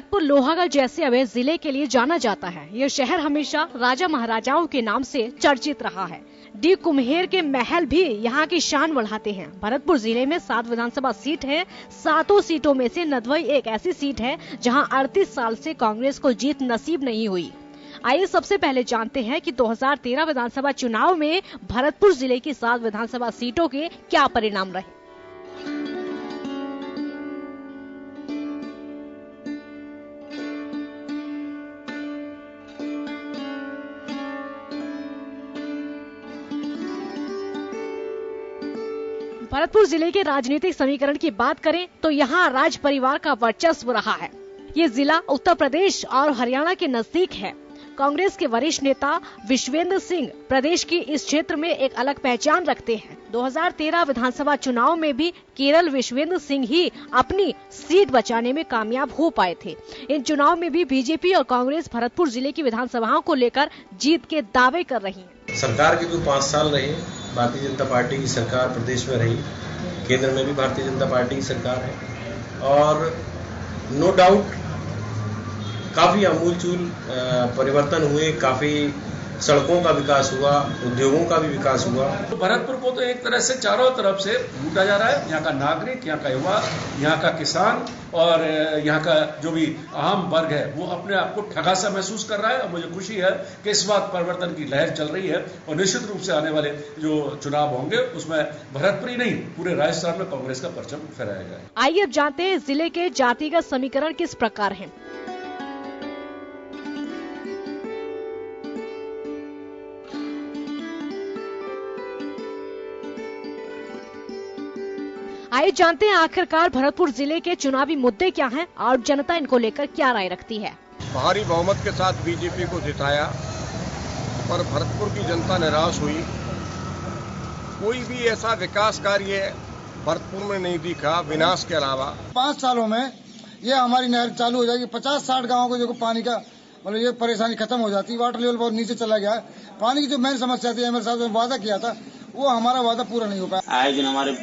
भरतपुर लोहागढ़ जैसे अवैध जिले के लिए जाना जाता है। यह शहर हमेशा राजा महाराजाओं के नाम से चर्चित रहा है। डी कुम्हेर के महल भी यहाँ की शान बढ़ाते हैं। भरतपुर जिले में 7 विधानसभा सीट है। 7 सीटों में से नदवई एक ऐसी सीट है जहाँ 38 साल से कांग्रेस को जीत नसीब नहीं हुई। आइए सबसे पहले जानते हैं कि 2013 विधानसभा चुनाव में भरतपुर जिले की 7 विधानसभा सीटों के क्या परिणाम रहे। भरतपुर जिले के राजनीतिक समीकरण की बात करें तो यहाँ राज परिवार का वर्चस्व रहा है। ये जिला उत्तर प्रदेश और हरियाणा के नजदीक है। कांग्रेस के वरिष्ठ नेता विश्वेंद्र सिंह प्रदेश की इस क्षेत्र में एक अलग पहचान रखते हैं। 2013 विधानसभा चुनाव में भी केवल विश्वेंद्र सिंह ही अपनी सीट बचाने में कामयाब हो पाए थे। इन चुनाव में भी बीजेपी और कांग्रेस भरतपुर जिले की विधानसभाओं को लेकर जीत के दावे कर रही है। सरकार के जो 5 साल रहे, भारतीय जनता पार्टी की सरकार प्रदेश में रही, केंद्र में भी भारतीय जनता पार्टी की सरकार है और नो डाउट काफी अमूलचूल परिवर्तन हुए, काफी सड़कों का विकास हुआ, उद्योगों का भी विकास हुआ। तो भरतपुर को तो एक तरह से चारों तरफ से लूटा जा रहा है। यहाँ का नागरिक, यहाँ का युवा, यहाँ का किसान और यहाँ का जो भी आम वर्ग है वो अपने आप को ठगा सा महसूस कर रहा है और मुझे खुशी है कि इस बात परिवर्तन की लहर चल रही है और निश्चित रूप से आने वाले जो चुनाव होंगे उसमें भरतपुर ही नहीं पूरे राजस्थान में कांग्रेस का परचम फहराया जाएगा। आइए अब जानते हैं जिले के जातिगत समीकरण किस प्रकार है। आइए जानते हैं आखिरकार भरतपुर जिले के चुनावी मुद्दे क्या हैं और जनता इनको लेकर क्या राय रखती है। भारी बहुमत के साथ बीजेपी को जिताया पर भरतपुर की जनता निराश हुई। कोई भी ऐसा विकास कार्य भरतपुर में नहीं दिखा विनाश के अलावा। 5 सालों में ये हमारी नहर चालू हो जाएगी। 50-60 गाँव को जो पानी का मतलब ये परेशानी खत्म हो जाती। वाटर लेवल बहुत नीचे चला गया है। पानी की जो मेन समस्या थी, एमएलए साहब ने वादा किया था वो हमारा वादा पूरा नहीं हो पाया। आए दिन हमारे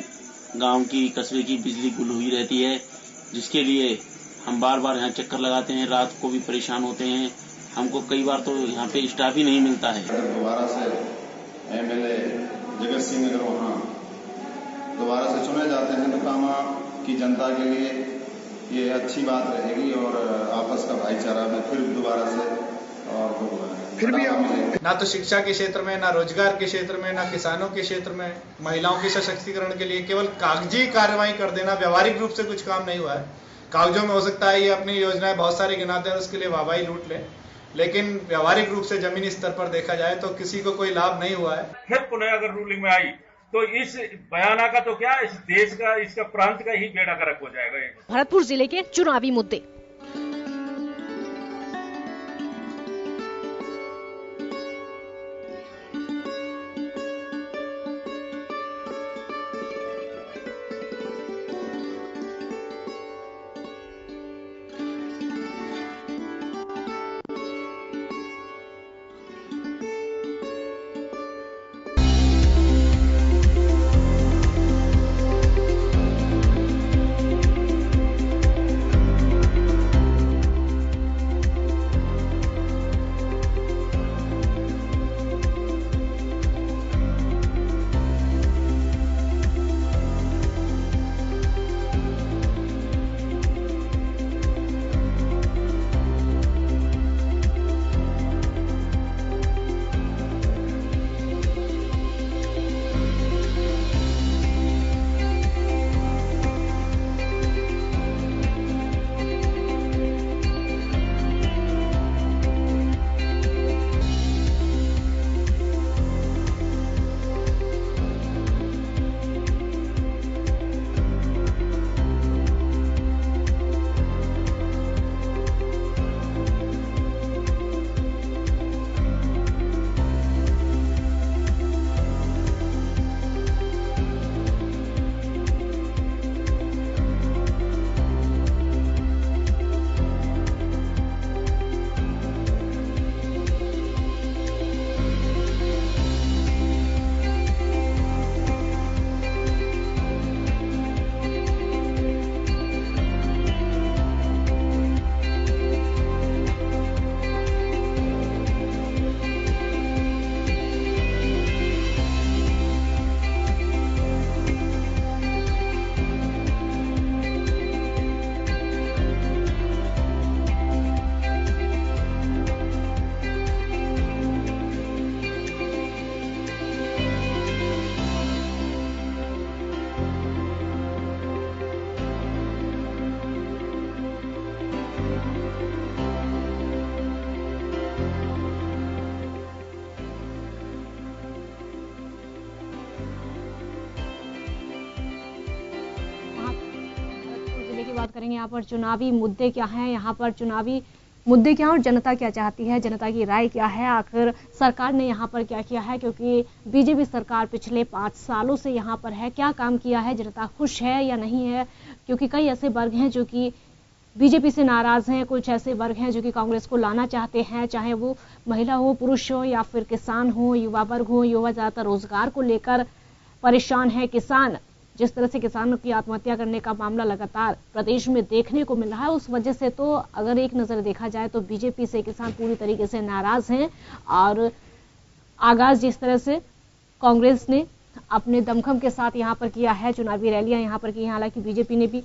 गांव की कस्बे की बिजली गुल हुई रहती है, जिसके लिए हम बार बार यहाँ चक्कर लगाते हैं, रात को भी परेशान होते हैं। हमको कई बार तो यहाँ पे स्टाफ ही नहीं मिलता है। अगर दोबारा से एमएलए जगत सिंह अगर वहाँ दोबारा से चुने जाते हैं तो कामा की जनता के लिए ये अच्छी बात रहेगी और आपस का भाईचारा में फिर दोबारा से और फिर भी ना तो शिक्षा के क्षेत्र में, ना रोजगार के क्षेत्र में, ना किसानों के क्षेत्र में, महिलाओं के सशक्तिकरण के लिए केवल कागजी कार्रवाई कर देना, व्यवहारिक रूप से कुछ काम नहीं हुआ है। कागजों में हो सकता है ये अपनी योजनाएं बहुत सारी गिनाते हैं, उसके लिए वाहवाही लूट ले, लेकिन व्यवहारिक रूप से जमीनी स्तर पर देखा जाए तो किसी को कोई लाभ नहीं हुआ है। फिर पुनः अगर रूलिंग में आई तो इस बयाना का तो क्या, इस देश का, इसका प्रांत का ही बेड़ा गर्क हो जाएगा। भरतपुर जिले के चुनावी मुद्दे। की बात करेंगे। यहाँ पर चुनावी मुद्दे क्या हैं, यहाँ पर चुनावी मुद्दे क्या हैं और जनता क्या चाहती है, जनता की राय क्या है, आखिर सरकार ने यहाँ पर क्या किया है, क्योंकि बीजेपी सरकार पिछले 5 सालों से यहाँ पर है, क्या काम किया है, जनता खुश है या नहीं है, क्योंकि कई ऐसे वर्ग हैं जो कि बीजेपी से नाराज हैं, कुछ ऐसे वर्ग हैं जो कि कांग्रेस को लाना चाहते हैं, चाहे वो महिला हो, पुरुष हो या फिर किसान हो, युवा वर्ग हो। युवा ज्यादातर रोजगार को लेकर परेशान है। किसान, जिस तरह से किसानों की आत्महत्या करने का मामला लगातार प्रदेश में देखने को मिल रहा है, उस वजह से तो अगर एक नजर देखा जाए तो बीजेपी से किसान पूरी तरीके से नाराज हैं। और आगाज जिस तरह से कांग्रेस ने अपने दमखम के साथ यहाँ पर किया है, चुनावी रैलियां यहाँ पर की, हालांकि बीजेपी ने भी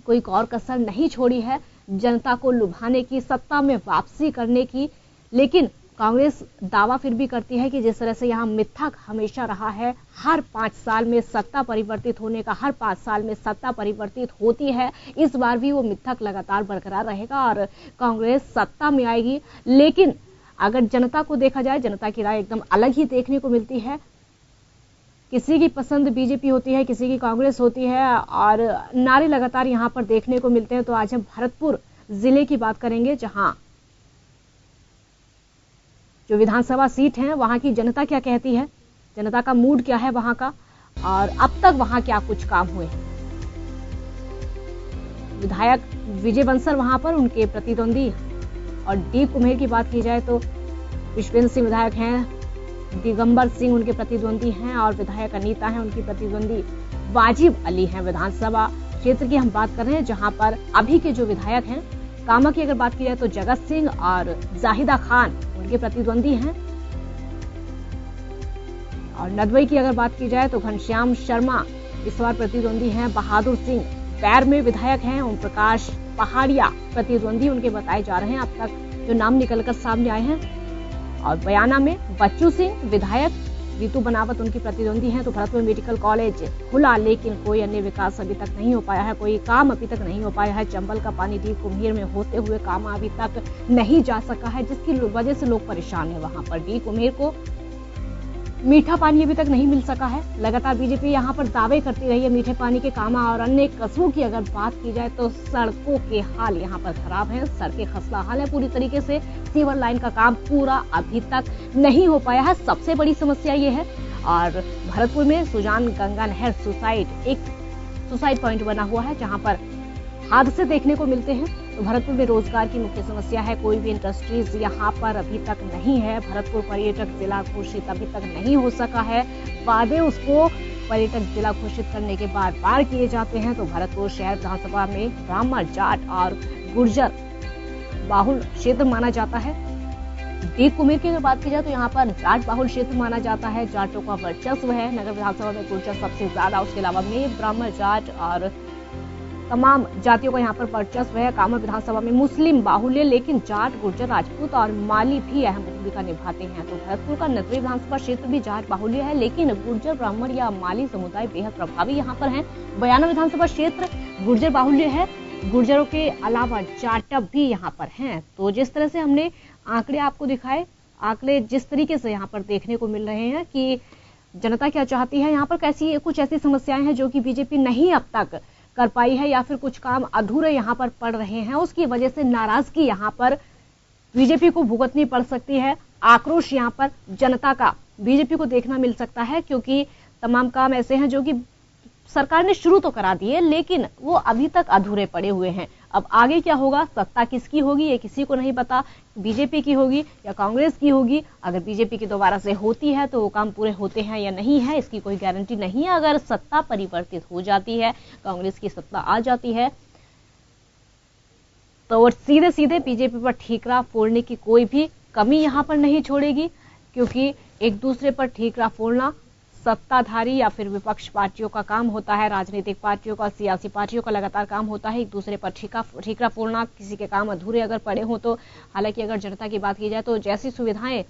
कोई और कसर नहीं छोड़ी है जनता को लुभाने की, सत्ता में वापसी करने की। लेकिन कांग्रेस दावा फिर भी करती है कि जिस तरह से यहाँ मिथक हमेशा रहा है, हर 5 साल में सत्ता परिवर्तित होने का, हर 5 साल में सत्ता परिवर्तित होती है, इस बार भी वो मिथक लगातार बरकरार रहेगा और कांग्रेस सत्ता में आएगी। लेकिन अगर जनता को देखा जाए, जनता की राय एकदम अलग ही देखने को मिलती है। किसी की पसंद बीजेपी होती है, किसी की कांग्रेस होती है और नारे लगातार यहाँ पर देखने को मिलते हैं। तो आज हम भरतपुर जिले की बात करेंगे, जहां जो विधानसभा सीट है वहां की जनता क्या कहती है, जनता का मूड क्या है वहां का, और अब तक वहां क्या कुछ काम हुए हैं। विधायक विजय बंसल वहां पर उनके प्रतिद्वंदी, और डी कुम्हेर की बात की जाए तो विश्वेंद्र सिंह विधायक हैं, दिगंबर सिंह उनके प्रतिद्वंदी हैं, और विधायक अनीता हैं उनकी प्रतिद्वंदी वाजिब अली हैं। विधानसभा क्षेत्र की हम बात कर रहे हैं जहां पर अभी के जो विधायक हैं, कामा की अगर बात की जाए तो जगत सिंह और जाहिदा खान उनके प्रतिद्वंदी हैं, और नदवई की अगर बात की जाए तो घनश्याम शर्मा इस बार प्रतिद्वंदी हैं। बहादुर सिंह पैर में विधायक हैं, ओम प्रकाश पहाड़िया प्रतिद्वंदी उनके बताए जा रहे हैं, अब तक जो नाम निकलकर सामने आए हैं। और बयाना में बच्चू सिंह विधायक, रीतू बनावत उनकी प्रतिद्वंदी हैं। तो भरतपुर मेडिकल कॉलेज खुला, लेकिन कोई अन्य विकास अभी तक नहीं हो पाया है, कोई काम अभी तक नहीं हो पाया है। चंबल का पानी डी कुम्हेर में होते हुए काम अभी तक नहीं जा सका है, जिसकी वजह से लोग परेशान है। वहां पर डी कुम्हेर को मीठा पानी अभी तक नहीं मिल सका है। लगातार बीजेपी यहाँ पर दावे करती रही है मीठे पानी के कामा। और अन्य कस्बों की अगर बात की जाए तो सड़कों के हाल यहाँ पर खराब है, सड़कें खस्ता हाल है पूरी तरीके से। सीवर लाइन का काम पूरा अभी तक नहीं हो पाया है, सबसे बड़ी समस्या ये है। और भरतपुर में सुजान गंगा नहर एक सुसाइड पॉइंट बना हुआ है, जहाँ पर हादसे देखने को मिलते हैं। तो भरतपुर में रोजगार की मुख्य समस्या है, कोई भी इंडस्ट्रीज यहाँ पर अभी तक नहीं है। भरतपुर पर्यटक जिला घोषित अभी तक नहीं हो सका है। वादे उसको पर्यटक जिला घोषित करने के बाद बार किए जाते हैं। तो भरतपुर शहर विधानसभा में ब्राह्मण, जाट और गुर्जर बाहुल क्षेत्र माना जाता है। डी कुम्हेर की अगर बात की जाए तो यहाँ पर जाट बाहुल क्षेत्र माना जाता है, जाटों का वर्चस्व है। नगर विधानसभा में गुर्जर सबसे ज्यादा, उसके अलावा में ब्राह्मण, जाट और तमाम जातियों का यहाँ पर वर्चस्व है। कामा विधानसभा में मुस्लिम बाहुल्य, लेकिन जाट, गुर्जर, राजपूत और माली भी अहम भूमिका निभाते हैं। तो भरतपुर का नदवी विधानसभा क्षेत्र भी जाट बाहुल्य है, लेकिन गुर्जर, ब्राह्मण या माली समुदाय बेहद प्रभावी यहाँ पर है। बयाना विधानसभा क्षेत्र गुर्जर बाहुल्य है, गुर्जरों के अलावा जाटव भी यहाँ पर हैं। तो जिस तरह से हमने आंकड़े आपको दिखाए, आंकड़े जिस तरीके से यहाँ पर देखने को मिल रहे हैं कि जनता क्या चाहती है, यहाँ पर कुछ ऐसी समस्याएं हैं जो कि बीजेपी नहीं अब तक कर पाई है, या फिर कुछ काम अधूरे यहाँ पर पड़ रहे हैं, उसकी वजह से नाराजगी यहाँ पर बीजेपी को भुगतनी पड़ सकती है। आक्रोश यहाँ पर जनता का बीजेपी को देखना मिल सकता है, क्योंकि तमाम काम ऐसे हैं जो कि सरकार ने शुरू तो करा दिए, लेकिन वो अभी तक अधूरे पड़े हुए हैं। अब आगे क्या होगा, सत्ता किसकी होगी ये किसी को नहीं पता, बीजेपी की होगी या कांग्रेस की होगी। अगर बीजेपी की दोबारा से होती है तो वो काम पूरे होते हैं या नहीं है, इसकी कोई गारंटी नहीं है। अगर सत्ता परिवर्तित हो जाती है, कांग्रेस की सत्ता आ जाती है, तो वो सीधे सीधे बीजेपी पर ठीकरा फोड़ने की कोई भी कमी यहाँ पर नहीं छोड़ेगी, क्योंकि एक दूसरे पर ठीकरा फोड़ना सत्ताधारी या फिर विपक्ष पार्टियों का काम होता है। राजनीतिक पार्टियों का, सियासी पार्टियों का लगातार काम होता है एक दूसरे पर ठीकरा फोड़ना, किसी के काम अधूरे अगर पड़े हों तो। हालांकि अगर जनता की बात की जाए तो जैसी सुविधाएं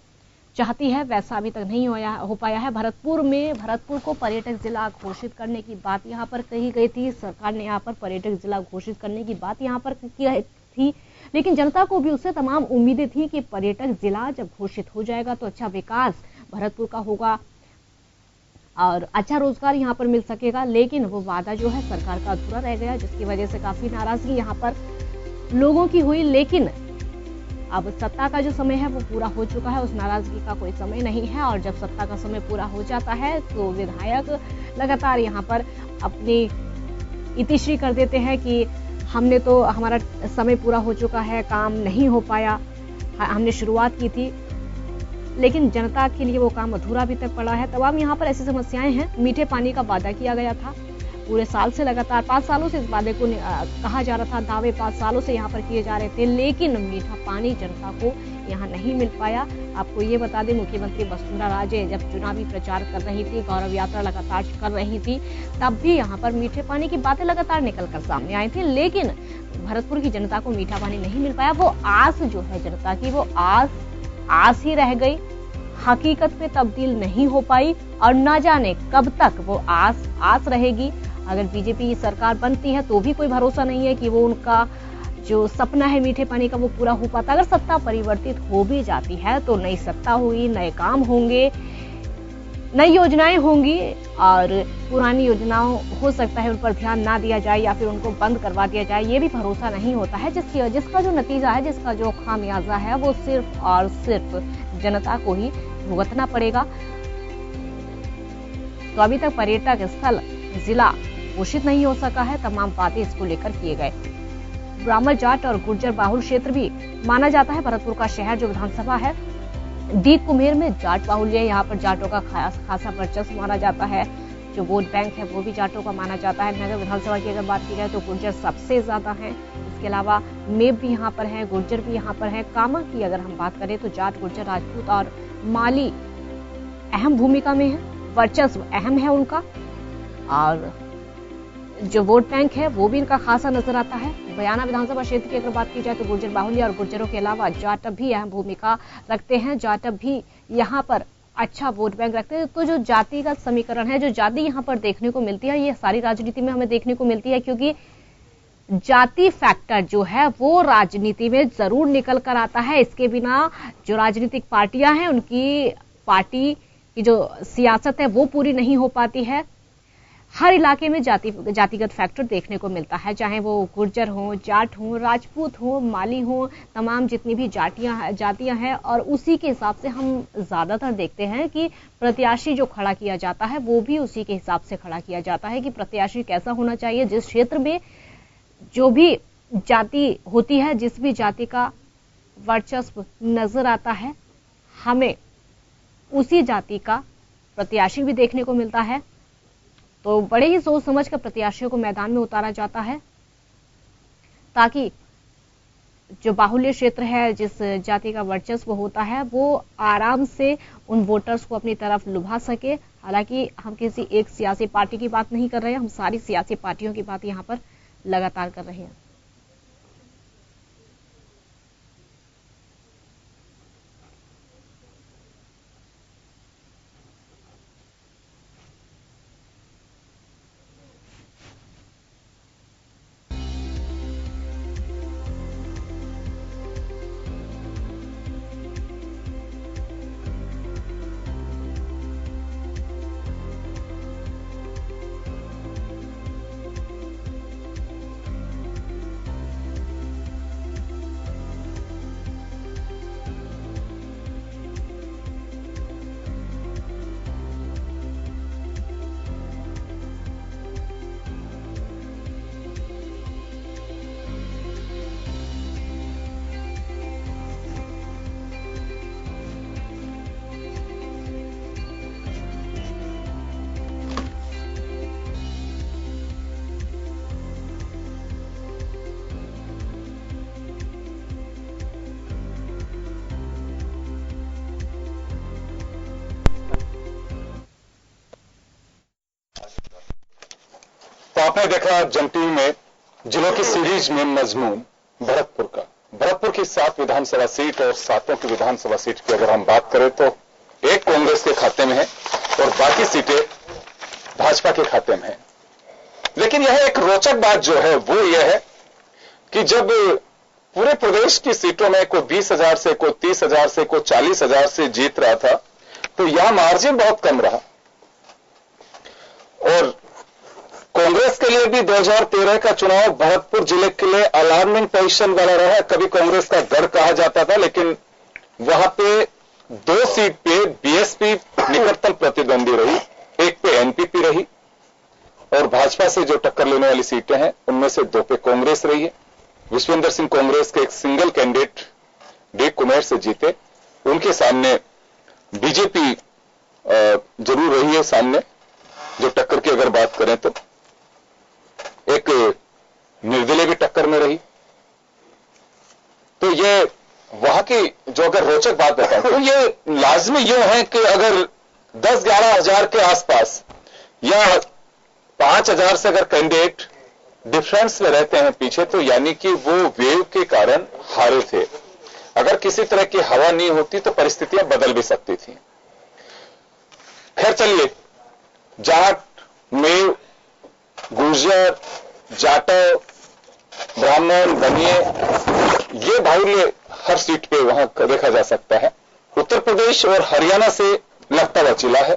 चाहती है वैसा अभी तक नहीं हो पाया है। भरतपुर को पर्यटक जिला घोषित करने की बात यहाँ पर कही गई थी, सरकार ने यहाँ पर पर्यटक जिला घोषित करने की बात यहाँ पर की थी, लेकिन जनता को भी उससे तमाम उम्मीदें थी कि पर्यटक जिला जब घोषित हो जाएगा तो अच्छा विकास भरतपुर का होगा, और अच्छा रोजगार यहाँ पर मिल सकेगा, लेकिन वो वादा जो है सरकार का अधूरा रह गया, जिसकी वजह से काफी नाराजगी यहाँ पर लोगों की हुई। लेकिन अब सत्ता का जो समय है वो पूरा हो चुका है, उस नाराजगी का कोई समय नहीं है। और जब सत्ता का समय पूरा हो जाता है तो विधायक लगातार यहाँ पर अपनी इतिश्री कर देते हैं कि हमने तो, हमारा समय पूरा हो चुका है, काम नहीं हो पाया, हमने शुरुआत की थी लेकिन जनता के लिए वो काम अधूरा अभी तक पड़ा है। तमाम यहाँ पर ऐसी समस्याएं हैं। मीठे पानी का वादा किया गया था, पूरे साल से लगातार 5 सालों से इस वादे को कहा जा रहा था, दावे 5 सालों से यहाँ पर किए जा रहे थे, लेकिन मीठा पानी जनता को यहाँ नहीं मिल पाया। आपको ये बता दें, मुख्यमंत्री वसुंधरा राजे जब चुनावी प्रचार कर रही थी, गौरव यात्रा लगातार कर रही थी, तब भी यहाँ पर मीठे पानी की बातें लगातार निकल कर सामने आई थी, लेकिन भरतपुर की जनता को मीठा पानी नहीं मिल पाया। वो आस जो है जनता की, वो आस ही रह गई, हकीकत में तब्दील नहीं हो पाई और ना जाने कब तक वो आस रहेगी। अगर बीजेपी की सरकार बनती है तो भी कोई भरोसा नहीं है कि वो उनका जो सपना है मीठे पानी का वो पूरा हो पाता। अगर सत्ता परिवर्तित हो भी जाती है तो नई सत्ता होगी, नए काम होंगे, नई योजनाएं होंगी और पुरानी योजनाओं हो सकता है उन पर ध्यान ना दिया जाए या फिर उनको बंद करवा दिया जाए, ये भी भरोसा नहीं होता है। जिसका जो नतीजा है, जिसका जो खामियाजा है वो सिर्फ और सिर्फ जनता को ही भुगतना पड़ेगा। तो अभी तक पर्यटक स्थल जिला घोषित नहीं हो सका है, तमाम वादे इसको लेकर किए गए। ब्राह्मण जाट और गुर्जर बाहुल क्षेत्र भी माना जाता है भरतपुर का शहर जो विधानसभा है। दीप कुम्हेर में जाट बाहुल्य, यहाँ पर जाटों का खासा वर्चस्व माना जाता है। जो वोट बैंक है वो भी जाटों का माना जाता है। नगर विधानसभा की अगर बात की जाए तो गुर्जर सबसे ज्यादा है, इसके अलावा मेब भी यहाँ पर है, गुर्जर भी यहाँ पर है। कामा की अगर हम बात करें तो जाट, गुर्जर, राजपूत और माली अहम भूमिका में है, वर्चस्व अहम है उनका। और जो वोट बैंक है वो भी इनका खासा नजर आता है। बयाना विधानसभा क्षेत्र की अगर बात की जाए तो गुर्जर बाहुल्य और गुर्जरों के अलावा जाटव भी अहम भूमिका रखते हैं। जाटव भी यहाँ पर अच्छा वोट बैंक रखते हैं। तो जो जातिगत समीकरण है, जो जाति यहाँ पर देखने को मिलती है, ये सारी राजनीति में हमें देखने को मिलती है, क्योंकि जाति फैक्टर जो है वो राजनीति में जरूर निकल कर आता है। इसके बिना जो राजनीतिक पार्टियां हैं, उनकी पार्टी की जो सियासत है वो पूरी नहीं हो पाती है। हर इलाके में जातिगत फैक्टर देखने को मिलता है, चाहे वो गुर्जर हो, जाट हो, राजपूत हो, माली हो, तमाम जितनी भी जातियां हैं। और उसी के हिसाब से हम ज्यादातर देखते हैं कि प्रत्याशी जो खड़ा किया जाता है वो भी उसी के हिसाब से खड़ा किया जाता है कि प्रत्याशी कैसा होना चाहिए। जिस क्षेत्र में जो भी जाति होती है, जिस भी जाति का वर्चस्व नजर आता है, हमें उसी जाति का प्रत्याशी भी देखने को मिलता है। तो बड़े ही सोच समझ कर प्रत्याशियों को मैदान में उतारा जाता है, ताकि जो बाहुल्य क्षेत्र है, जिस जाति का वर्चस्व होता है, वो आराम से उन वोटर्स को अपनी तरफ लुभा सके। हालांकि हम किसी एक सियासी पार्टी की बात नहीं कर रहे हैं, हम सारी सियासी पार्टियों की बात यहाँ पर लगातार कर रहे हैं। तो आपने देखा जन टीवी में जिलों की सीरीज में मजमून भरतपुर का। भरतपुर की 7 विधानसभा सीट और 7 की विधानसभा सीट की अगर हम बात करें तो एक कांग्रेस के खाते में है और बाकी सीटें भाजपा के खाते में है। लेकिन यह एक रोचक बात जो है वो यह है कि जब पूरे प्रदेश की सीटों में कोई 20,000 से, कोई 30,000 से, कोई 40,000 से जीत रहा था, तो यह मार्जिन बहुत कम रहा। और कांग्रेस के लिए भी 2013 का चुनाव भरतपुर जिले के लिए अलार्मिंग पोजीशन वाला रहा। कभी कांग्रेस का गढ़ कहा जाता था, लेकिन वहां पे 2 सीट पे बीएसपी निकटतम प्रतिद्वंदी रही, एक पे एनपीपी रही और भाजपा से जो टक्कर लेने वाली सीटें हैं उनमें से 2 पे कांग्रेस रही है। विश्वेंद्र सिंह कांग्रेस के एक सिंगल कैंडिडेट डी कुमेर से जीते, उनके सामने बीजेपी जरूर रही है सामने। जो टक्कर की अगर बात करें तो एक निर्दलीय भी टक्कर में रही। तो ये वहां की जो अगर रोचक बात बताएं तो ये लाजमी यूं है कि अगर 10-11 हजार के आसपास या 5,000 से अगर कैंडिडेट डिफरेंस में रहते हैं पीछे, तो यानी कि वो वेव के कारण हारे थे। अगर किसी तरह की हवा नहीं होती तो परिस्थितियां बदल भी सकती थी। खैर चलिए, जाट, मेव, गुर्जर, जाटव, ब्राह्मण, बनिए, ये बाहुल्य हर सीट पे वहां देखा जा सकता है। उत्तर प्रदेश और हरियाणा से लगता हुआ जिला है,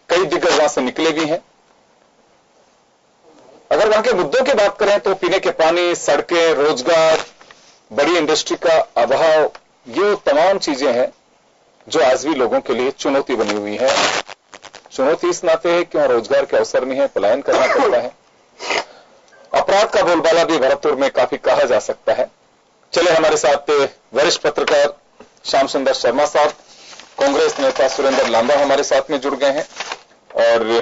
कई दिग्गज वहां से निकले भी हैं। अगर वहां के मुद्दों की बात करें तो पीने के पानी, सड़कें, रोजगार, बड़ी इंडस्ट्री का अभाव, ये तमाम चीजें हैं जो आज भी लोगों के लिए चुनौती बनी हुई है। चुनौती इस नाते है कि वहां रोजगार के अवसर नहीं है, पलायन करना पड़ता है। अपराध का बोलबाला भी भरतपुर में काफी कहा जा सकता है। चले हमारे साथ वरिष्ठ पत्रकार श्याम सुंदर शर्मा साहब, कांग्रेस नेता सुरेंद्र लांबा हमारे साथ में जुड़ गए हैं और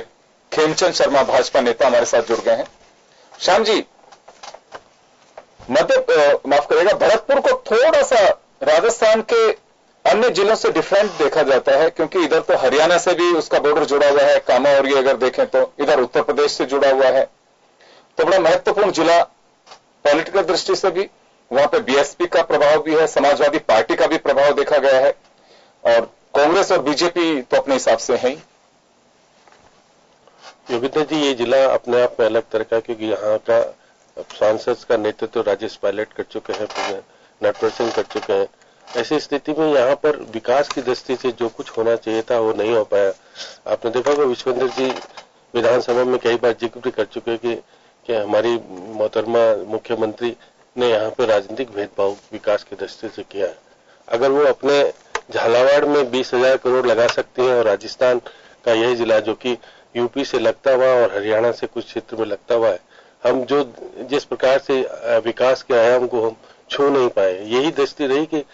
खेमचंद शर्मा भाजपा नेता हमारे साथ जुड़ गए हैं। श्याम जी, माफ करिएगा, भरतपुर को थोड़ा सा राजस्थान के अन्य जिलों से डिफरेंट देखा जाता है, क्योंकि इधर तो हरियाणा से भी उसका बॉर्डर जुड़ा हुआ है, कामा और ये अगर देखें तो इधर उत्तर प्रदेश से जुड़ा हुआ है, तो बड़ा महत्वपूर्ण जिला पॉलिटिकल दृष्टि से भी। वहां पे बीएसपी का प्रभाव भी है, समाजवादी पार्टी का भी प्रभाव देखा गया है और कांग्रेस और बीजेपी तो अपने हिसाब से है ही। योगिता जी, ये जिला अपने आप में अलग तरह का, क्योंकि यहाँ का सांसद का नेतृत्व राजेश पायलट कर चुके हैं, नटवर सिंह कर चुके हैं। ऐसी स्थिति में यहाँ पर विकास की दृष्टि से जो कुछ होना चाहिए था वो नहीं हो पाया। आपने देखा कि विश्वेंद्र जी विधानसभा में कई बार जिक्र भी कर चुके हैं कि हमारी मोहतरमा मुख्यमंत्री ने यहाँ पर राजनीतिक भेदभाव विकास की दृष्टि से किया है। अगर वो अपने झालावाड़ में 20,000 करोड़ लगा सकती हैं और राजस्थान का यही जिला जो कि यूपी से लगता हुआ और हरियाणा से कुछ क्षेत्र में लगता हुआ है, हम जो जिस प्रकार से विकास के आयाम को हम छू नहीं पाए, यही दृष्टि रही कि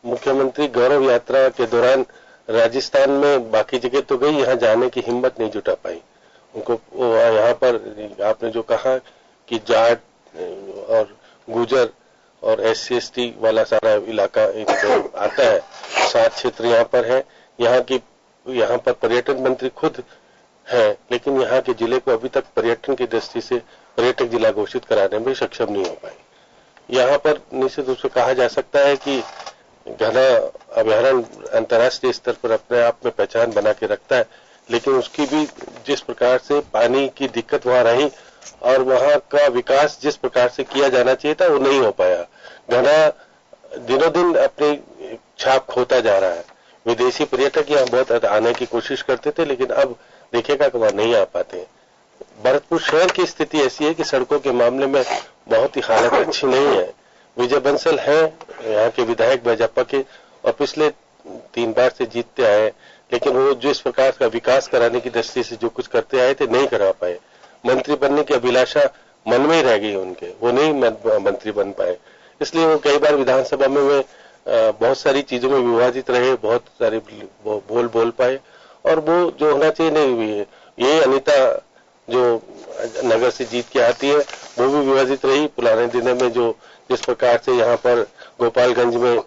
मुख्यमंत्री गौरव यात्रा के दौरान राजस्थान में बाकी जगह तो गई, यहाँ जाने की हिम्मत नहीं जुटा पाई। उनको यहाँ पर आपने जो कहा कि जाट और गुजर और SC/ST वाला सारा इलाका आता है, 7 क्षेत्र यहाँ पर है। यहाँ पर पर्यटन मंत्री खुद है, लेकिन यहाँ के जिले को अभी तक पर्यटन की दृष्टि से पर्यटक जिला घोषित कराने में सक्षम नहीं हो पाए। यहाँ पर निश्चित रूप से कहा जा सकता है कि घना अभयारण्य अंतर्राष्ट्रीय स्तर पर अपने आप में पहचान बना के रखता है, लेकिन उसकी भी जिस प्रकार से पानी की दिक्कत वहां रही और वहां का विकास जिस प्रकार से किया जाना चाहिए था वो नहीं हो पाया। घना दिनों दिन अपनी छाप खोता जा रहा है। विदेशी पर्यटक यहाँ बहुत आने की कोशिश करते थे, लेकिन अब देखेगा कि वहां नहीं आ पाते। भरतपुर शहर की स्थिति ऐसी है कि सड़कों के मामले में बहुत ही हालत अच्छी नहीं है। विजय बंसल हैं यहाँ के विधायक भाजपा के और पिछले 3 बार से जीतते आए, लेकिन वो जिस प्रकार का विकास कराने की दृष्टि से जो कुछ करते आए थे नहीं करा पाए। मंत्री बनने की अभिलाषा मन में ही रह गई उनके, वो नहीं मंत्री बन पाए। इसलिए वो कई बार विधानसभा में वे बहुत सारी चीजों में विभाजित रहे, बहुत सारे बोल पाए और वो जो होना चाहिए नहीं हुई है। ये अनिता जो नगर से जीत के आती है वो भी विभाजित रही। पुराने दिनों में जो जिस प्रकार से यहाँ पर गोपालगंज में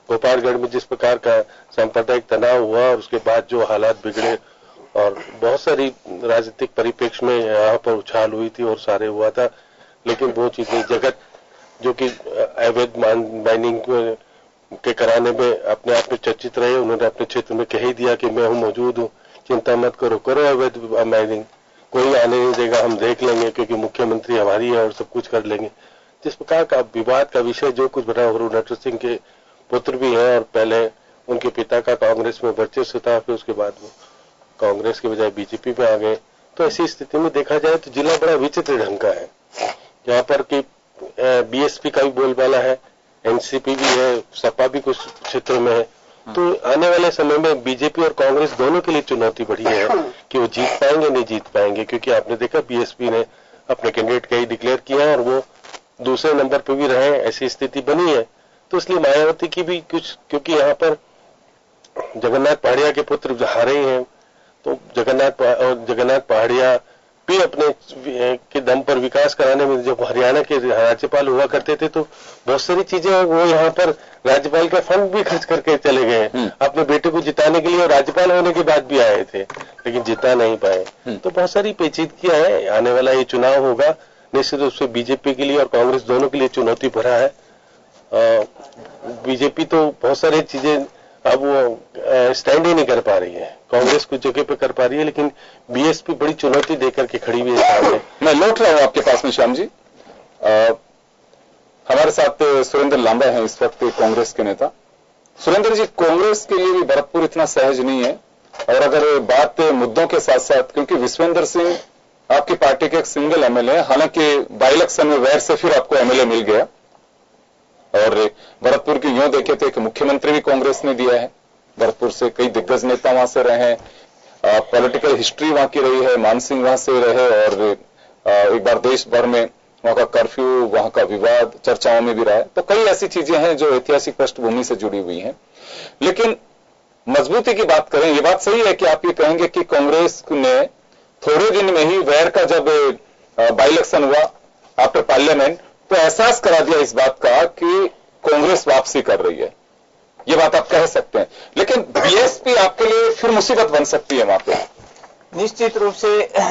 गोपालगढ़ में जिस प्रकार का सांप्रदायिक तनाव हुआ और उसके बाद जो हालात बिगड़े और बहुत सारी राजनीतिक परिप्रेक्ष्य में यहाँ पर उछाल हुई थी और सारे हुआ था, लेकिन वो चीजें जगत जो कि अवैध माइनिंग के कराने में अपने आप में चर्चित रहे, उन्होंने अपने क्षेत्र में कह ही दिया कि मैं हूँ मौजूद हूँ, चिंता मत करो, करो अवैध माइनिंग, कोई आने नहीं देगा, हम देख लेंगे क्योंकि मुख्यमंत्री हमारी है और सब कुछ कर लेंगे। जिस प्रकार का विवाद का विषय जो कुछ बना, नटवर सिंह के पुत्र भी हैं और पहले उनके पिता का कांग्रेस में वर्चस्व था, फिर उसके बाद वो कांग्रेस के बजाय बीजेपी में आ गए। तो ऐसी स्थिति में देखा जाए तो जिला बड़ा विचित्र ढंग का है, यहाँ पर कि बीएसपी का भी बोलबाला है, एनसीपी भी है, सपा भी कुछ क्षेत्रों में है। तो आने वाले समय में बीजेपी और कांग्रेस दोनों के लिए चुनौती बढ़ी है कि वो जीत पाएंगे नहीं जीत पाएंगे, क्योंकि आपने देखा बीएसपी ने अपने कैंडिडेट कई डिक्लेयर किए हैं और वो दूसरे नंबर पे भी रहे, ऐसी स्थिति बनी है। तो इसलिए मायावती की भी कुछ, क्योंकि यहाँ पर जगन्नाथ पहाड़िया के पुत्र हारे ही हैं, तो जगन्नाथ पहाड़िया भी अपने के दम पर विकास कराने में, जब हरियाणा के राज्यपाल हुआ करते थे तो बहुत सारी चीजें वो यहाँ पर राज्यपाल का फंड भी खर्च करके चले गए अपने बेटे को जिताने के लिए, और राज्यपाल होने के बाद भी आए थे लेकिन जिता नहीं पाए। तो बहुत सारी पेचीदगियां है। आने वाला ये चुनाव होगा निश्चित रूप से बीजेपी के लिए और कांग्रेस दोनों के लिए चुनौती भरा है। बीजेपी तो बहुत सारी चीजें अब वो स्टैंड ही नहीं कर पा रही है, कांग्रेस कुछ जगह पे कर पा रही है, लेकिन बीएसपी बड़ी चुनौती देकर के खड़ी हुई है। मैं लौट रहा हूं आपके पास में श्याम जी। हमारे साथ सुरेंद्र लांबा हैं इस वक्त कांग्रेस के नेता। सुरेंद्र जी, कांग्रेस के लिए भी भरतपुर इतना सहज नहीं है, और अगर बात मुद्दों के साथ साथ, क्योंकि विश्वेंद्र सिंह आपकी पार्टी के एक सिंगल एमएलए, हालांकि बाई इलेक्शन में वैर से फिर आपको एमएलए मिल गया, और भरतपुर की यूं देखे तो एक मुख्यमंत्री भी कांग्रेस ने दिया है, भरतपुर से कई दिग्गज नेता वहां से रहे हैं, पॉलिटिकल हिस्ट्री वहां की रही है, मान सिंह वहां से रहे, और एक बार देश भर में वहां का कर्फ्यू, वहां का विवाद चर्चाओं में भी रहा है। तो कई ऐसी चीजें हैं जो ऐतिहासिक पृष्ठभूमि से जुड़ी हुई हैं। लेकिन मजबूती की बात करें, ये बात सही है कि आप ये कहेंगे कि कांग्रेस ने थोड़े दिन में ही वैर का जब बाई इलेक्शन हुआ आफ्टर पार्लियामेंट, तो एहसास करा दिया इस बात का कि कांग्रेस वापसी कर रही है, ये बात आप कह सकते हैं। लेकिन बीएसपी आपके लिए फिर मुसीबत बन सकती है वहां पे। निश्चित रूप से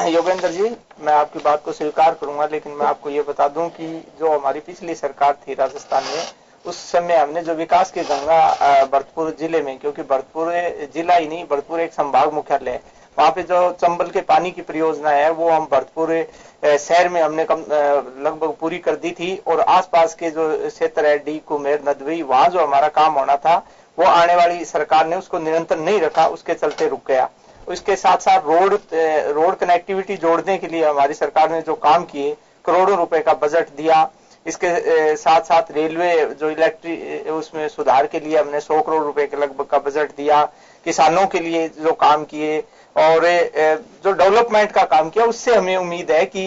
योगेंद्र जी, मैं आपकी बात को स्वीकार करूंगा, लेकिन मैं आपको ये बता दूं कि जो हमारी पिछली सरकार थी राजस्थान में, उस समय हमने जो विकास की गंगा भरतपुर जिले में, क्योंकि भरतपुर जिला ही नहीं, भरतपुर एक संभाग मुख्यालय है, वहां पे जो चंबल के पानी की परियोजना है वो हम भरतपुर शहर में हमने लगभग पूरी कर दी थी, और आसपास के जो क्षेत्र है डी कुमेर नदवी, वहां जो हमारा काम होना था वो आने वाली सरकार ने उसको निरंतर नहीं रखा, उसके चलते रुक गया। उसके साथ साथ रोड कनेक्टिविटी जोड़ने के लिए हमारी सरकार ने जो काम किए, करोड़ों रुपए का बजट दिया। इसके साथ साथ रेलवे जो इलेक्ट्रिक उसमें सुधार के लिए हमने 100 करोड़ रुपए के लगभग का बजट दिया। किसानों के लिए जो काम किए और जो डेवलपमेंट का काम किया, उससे हमें उम्मीद है कि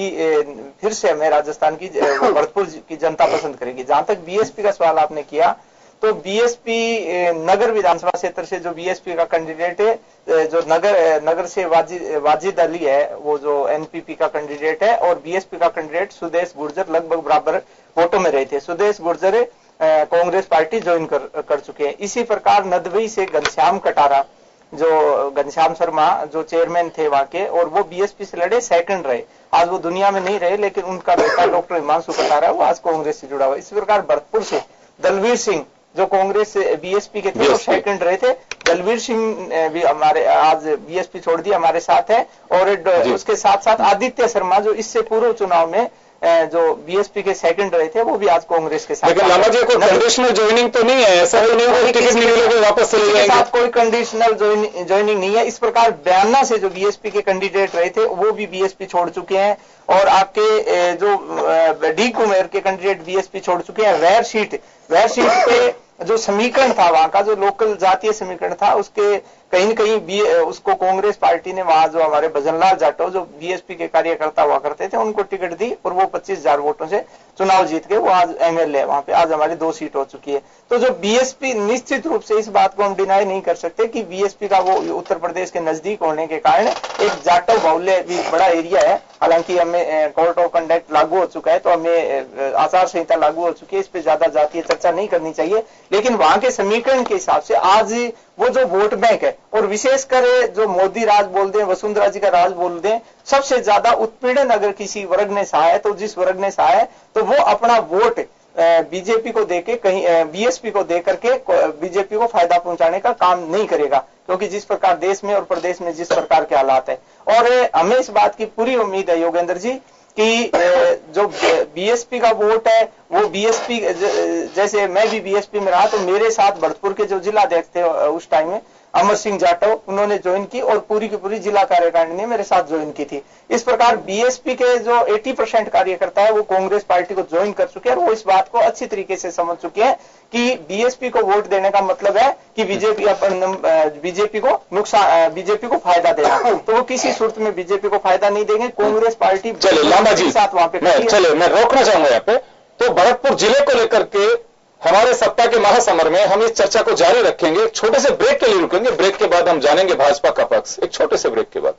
फिर से हमें राजस्थान की भरतपुर की जनता पसंद करेगी। जहां तक बीएसपी का सवाल आपने किया, तो बीएसपी नगर विधानसभा क्षेत्र से जो बीएसपी का कैंडिडेट है, जो नगर से वाजिद अली है, वो जो एनपीपी का कैंडिडेट है, और बीएसपी का कैंडिडेट सुदेश गुर्जर लगभग बराबर वोटों में रहे थे। सुदेश गुर्जर कांग्रेस पार्टी ज्वाइन कर चुके हैं। इसी प्रकार नदवी से घनश्याम कटारा, जो घनश्याम शर्मा जो चेयरमैन थे वहां के, और वो बीएसपी से लड़े, सेकंड रहे। आज वो दुनिया में नहीं रहे, लेकिन उनका बेटा डॉक्टर हिमांशु कटारा वो आज कांग्रेस से जुड़ा हुआ। इसी प्रकार भरतपुर से दलवीर सिंह जो कांग्रेस बीएसपी के थे वो सेकंड रहे थे। दलवीर सिंह भी हमारे आज बीएसपी छोड़ दिया, हमारे साथ है। और उसके साथ साथ आदित्य शर्मा जो इससे पूर्व चुनाव में जो बीएसपी के सेकंड रहे थे, वो भी आज कांग्रेस के साथ। लेकिन लामा जी, कोई कंडीशनल ज्वाइनिंग तो नहीं है? ऐसा तो नहीं होगा टिकट नहीं मिलेगा वापस चले जाएंगे? साथ कोई कंडीशनल ज्वाइनिंग नहीं है। इस प्रकार बयाना से जो बीएसपी के कैंडिडेट रहे थे वो भी बीएसपी छोड़ चुके हैं, और आपके जो डी कुमेर के कैंडिडेट बीएसपी छोड़ चुके हैं। वैर सीट पे जो समीकरण था, वहां का जो लोकल जातीय समीकरण था, उसके कहीं न कहीं उसको कांग्रेस पार्टी ने वहां जो हमारे भजनलाल जाटव जो बीएसपी के कार्यकर्ता हुआ करते थे उनको टिकट दी, और वो 25,000 वोटों से चुनाव जीत के वो आज एमएलए वहां पे। आज हमारी 2 सीट हो चुकी है। तो जो बीएसपी, निश्चित रूप से इस बात को हम डिनाई नहीं कर सकते कि बीएसपी का वो उत्तर प्रदेश के नजदीक होने के कारण एक जाटव बाहुल्य भी बड़ा एरिया है। हालांकि हमें कोड ऑफ कंडक्ट लागू हो चुका है, तो हमें आचार संहिता लागू हो चुकी है, इस पे ज्यादा जातीय चर्चा नहीं करनी चाहिए। लेकिन वहां के समीकरण के हिसाब से आज वो जो वोट बैंक है, और विशेषकर जो मोदी राज बोल दें, वसुंधरा जी का राज बोल दें, सबसे ज्यादा उत्पीड़न अगर किसी वर्ग ने सहा है, तो जिस वर्ग ने सहा है, तो वो अपना वोट बीजेपी को देके कहीं बीएसपी को दे करके बीजेपी को फायदा पहुंचाने का काम नहीं करेगा, क्योंकि जिस प्रकार देश में और प्रदेश में जिस प्रकार के हालात है। और हमें इस बात की पूरी उम्मीद है योगेंद्र जी कि जो बीएसपी का वोट है वो बीएसपी, जैसे मैं भी बीएसपी में रहा तो मेरे साथ भरतपुर के जो जिलाध्यक्ष थे उस टाइम में अमर सिंह जाटव, उन्होंने ज्वाइन की और पूरी की पूरी जिला कार्यकारिणी ने मेरे साथ ज्वाइन की थी। इस प्रकार बीएसपी के जो 80% कार्यकर्ता है वो कांग्रेस पार्टी को ज्वाइन कर चुके हैं और वो इस बात को अच्छी तरीके से समझ चुके हैं कि बीएसपी को वोट देने का मतलब है कि बीजेपी को नुकसान, बीजेपी को फायदा देना। तो वो किसी सूरत में बीजेपी को फायदा नहीं देंगे। कांग्रेस पार्टी साथ वहां पे चले, मैं रोकना चाहूंगा यहाँ पे। तो भरतपुर जिले को लेकर के हमारे सत्ता के महासमर में हम इस चर्चा को जारी रखेंगे। एक छोटे से ब्रेक के लिए रुकेंगे, ब्रेक के बाद हम जानेंगे भाजपा का पक्ष। एक छोटे से ब्रेक के बाद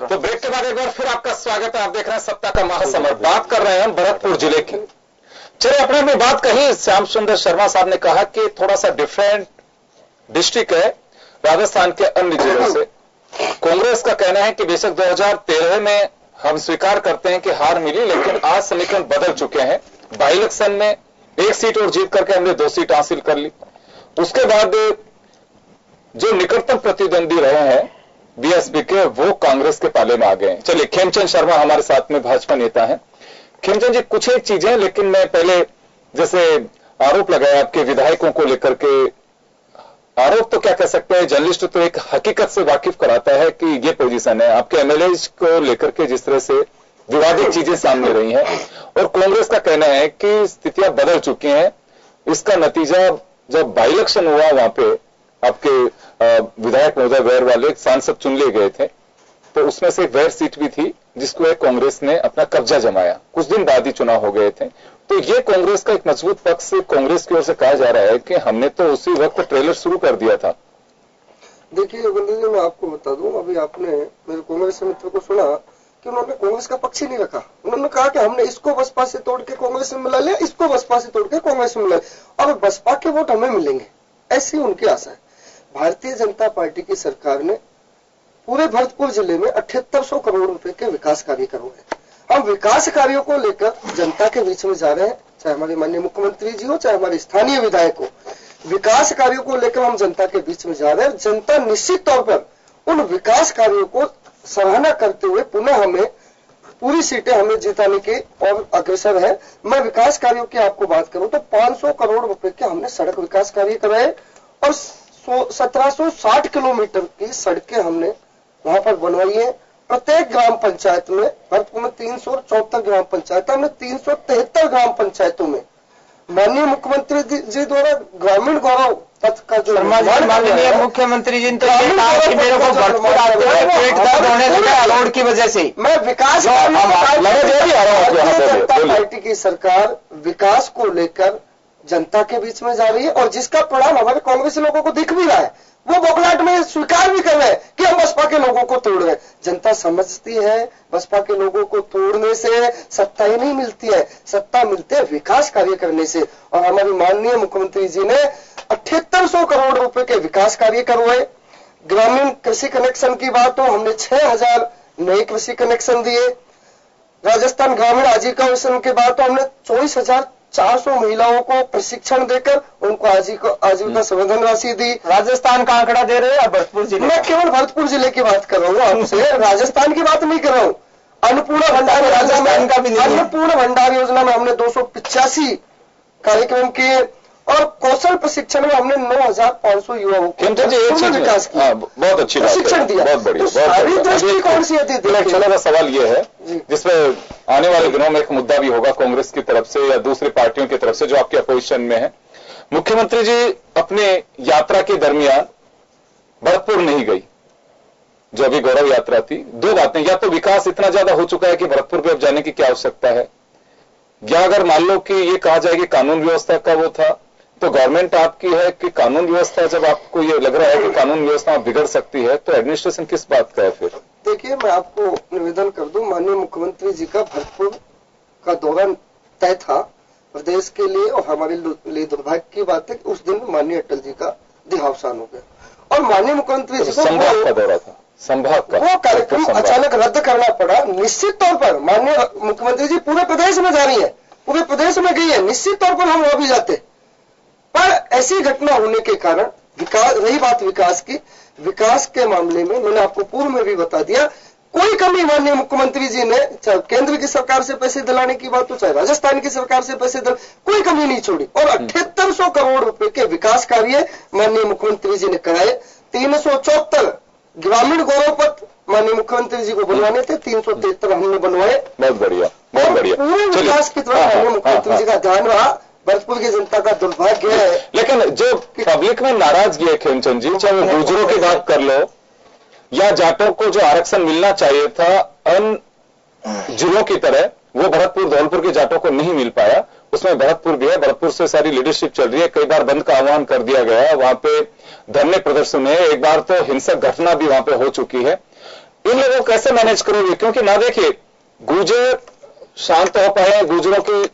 तो ब्रेक के बाद एक बार फिर आपका स्वागत है। आप देख रहे हैं सत्ता का महासमर। बात कर रहे हैं हम भरतपुर जिले की। चलिए, अपने में बात कही। श्याम सुंदर शर्मा साहब ने कहा कि थोड़ा सा डिफरेंट डिस्ट्रिक्ट है राजस्थान के अन्य जिलों से। कांग्रेस का कहना है कि बेशक 2013 में हम स्वीकार करते हैं कि हार मिली, लेकिन आज समीकरण बदल चुके हैं। बाई इलेक्शन में 1 सीट और जीत करके हमने 2 सीट हासिल कर ली। उसके बाद जो निकटतम प्रतिद्वंदी रहे हैं बीएसपी के, वो कांग्रेस के पाले में आ गए हैं। चलिए, खेमचंद शर्मा हमारे साथ में भाजपा नेता हैं। खेमचंद जी, कुछ एक चीजें, लेकिन मैं पहले जैसे आरोप लगाया आपके विधायकों को लेकर के, आरोप तो क्या कह सकते हैं, जर्नलिस्ट तो एक हकीकत से वाकिफ कराता है कि ये पोजीशन है। आपके एमएलए को लेकर के जिस तरह से विवादित चीजें सामने रही हैं, और कांग्रेस का कहना है कि स्थितियां बदल चुकी हैं। इसका नतीजा जब बाई इलेक्शन हुआ, वहां पे आपके विधायक महोदय वैर वाले सांसद चुन लिए गए थे, तो उसमें से एक वैर सीट भी थी जिसको कांग्रेस ने अपना कब्जा जमाया। कुछ दिन बाद ही चुनाव हो गए थे। तो ये कांग्रेस का एक मजबूत पक्ष कांग्रेस की ओर से कहा जा रहा है कि हमने तो उसी वक्त ट्रेलर शुरू कर दिया था। देखिए योगेंद्र जी, मैं आपको बता दूं, अभी आपने मेरे कांग्रेस मित्र को सुना कि उन्होंने कांग्रेस का पक्ष ही नहीं रखा। उन्होंने कहा कि हमने इसको बसपा से तोड़ के कांग्रेस में मिला लिया, इसको बसपा से तोड़ के कांग्रेस में मिला लिया, अब बसपा के वोट हमें मिलेंगे, ऐसी उनकी आशा है। भारतीय जनता पार्टी की सरकार ने पूरे भरतपुर जिले में 7800 करोड़ रुपए के विकास कार्य करवाए। हम विकास कार्यों को लेकर जनता के बीच में जा रहे हैं, चाहे हमारे माननीय मुख्यमंत्री जी हो, चाहे हमारे स्थानीय विधायक हो। विकास कार्यों को लेकर हम जनता के बीच में जा रहे हैं। जनता निश्चित तौर पर उन विकास कार्यों को सराहना करते हुए पुनः हमें पूरी सीटें हमें जिताने के और अग्रसर है। मैं विकास कार्यों की आपको बात करूं तो 500 करोड़ रुपए के हमने सड़क विकास कार्य कराए और 1760 किलोमीटर की सड़कें हमने वहां पर बनवाई है। प्रत्येक ग्राम पंचायत में, भरतपुर में 374 ग्राम पंचायत, हमने 373 ग्राम पंचायतों में माननीय मुख्यमंत्री जी द्वारा ग्रामीण गौरव पथ का जो माननीय मुख्यमंत्री जी ने तो ये कहा कि मेरे को भरतपुर आते हैं पेट दर्द होने लगा रोड की वजह से। मैं विकास जनता पार्टी की सरकार विकास को लेकर जनता के बीच में जा रही है और जिसका परिणाम हमारे कांग्रेस लोगों को दिख भी रहा है। वो बौखलाहट में स्वीकार भी कर रहे हैं कि हम बसपा के लोगों को तोड़ रहे हैं। जनता समझती है बसपा के लोगों को तोड़ने से सत्ता ही नहीं मिलती है, सत्ता मिलती है विकास कार्य करने से। और हमारे माननीय मुख्यमंत्री जी ने 7800 करोड़ रुपए के विकास कार्य करवाए। ग्रामीण कृषि कनेक्शन की बात हो, हमने 6000 नए कृषि कनेक्शन दिए। राजस्थान ग्रामीण आजीविका मिशन की बात हो, हमने 24,400 महिलाओं को प्रशिक्षण देकर उनको आजीविका संवर्धन राशि दी। राजस्थान का आंकड़ा दे रहे हैं भरतपुर जिले? मैं केवल भरतपुर जिले की बात कर रहा हूँ आपसे, राजस्थान की बात नहीं कर रहा हूँ। अन्नपूर्णा भंडार योजना में, अन्नपूर्णा भंडार योजना में हमने 285 कार्यक्रम किए और कौशल प्रशिक्षण में हमने 9,500 युवाओं को विकास किया। बहुत अच्छी बात प्रशिक्षण दिया, बहुत बढ़िया। सारी दृष्टिकोण से यदि इलेक्शन का सवाल यह है जिसमें आने वाले दिनों में एक मुद्दा भी होगा कांग्रेस की तरफ से या दूसरी पार्टियों की तरफ से जो आपके अपोजिशन में है। मुख्यमंत्री जी अपने यात्रा के दरमियान भरतपुर नहीं गई, जो अभी गौरव यात्रा थी। दो बातें, या तो विकास इतना ज्यादा हो चुका है कि भरतपुर पे अब जाने की क्या आवश्यकता है, या अगर मान लो कि ये कहा जाए कि कानून व्यवस्था का वो था, तो गवर्नमेंट आपकी है कि कानून व्यवस्था, जब आपको ये लग रहा है कि कानून व्यवस्था बिगड़ सकती है तो एडमिनिस्ट्रेशन किस बात का है फिर? देखिए, मैं आपको निवेदन कर दूं, माननीय मुख्यमंत्री जी का भरतपुर का दौरा तय था प्रदेश के लिए और हमारे लिए दुर्भाग्य की बात है कि उस दिन माननीय अटल जी का देहावसान हो गया और माननीय मुख्यमंत्री जी को संभाग का दौरा था, संभाग का वो कार्यक्रम अचानक रद्द करना पड़ा। निश्चित तौर पर माननीय मुख्यमंत्री जी पूरे प्रदेश में जा रही है, पूरे प्रदेश में गई है, निश्चित तौर पर हम वहां भी जाते, पर ऐसी घटना होने के कारण विकास, रही बात विकास की, विकास के मामले में मैंने आपको पूर्व में भी बता दिया, कोई कमी माननीय मुख्यमंत्री जी ने, चाहे केंद्र की सरकार से पैसे दिलाने की बात हो, चाहे राजस्थान की सरकार से पैसे कोई कमी नहीं छोड़ी और 7800 करोड़ रुपए के विकास कार्य माननीय मुख्यमंत्री जी ने कराए। 374 ग्रामीण गौरव पथ माननीय मुख्यमंत्री जी को बनवाने थे, 373 हमने बनवाए। बहुत बढ़िया, बहुत बढ़िया। पूरे विकास की तरफ माननीय मुख्यमंत्री जी का ध्यान रहा। भरतपुर की जनता का दुर्भाग्य है। लेकिन जो पब्लिक में नाराजगी है खेमचंद जी, चाहे वो गुजरों की बात कर लो या जाटों को जो आरक्षण मिलना चाहिए था अन्य जिलों की तरह, वो भरतपुर धौलपुर के जाटों को नहीं मिल पाया। उसमें भरतपुर भी है, भरतपुर से सारी लीडरशिप चल रही है। कई बार बंद का आह्वान कर दिया गया, वहां पे धरने प्रदर्शन है, एक बार तो हिंसक घटना भी वहां पे हो चुकी है। इन लोगों को कैसे मैनेज करोगे? क्योंकि ना देखिए गुर्जर शांत हो पाए, गुर्जरों के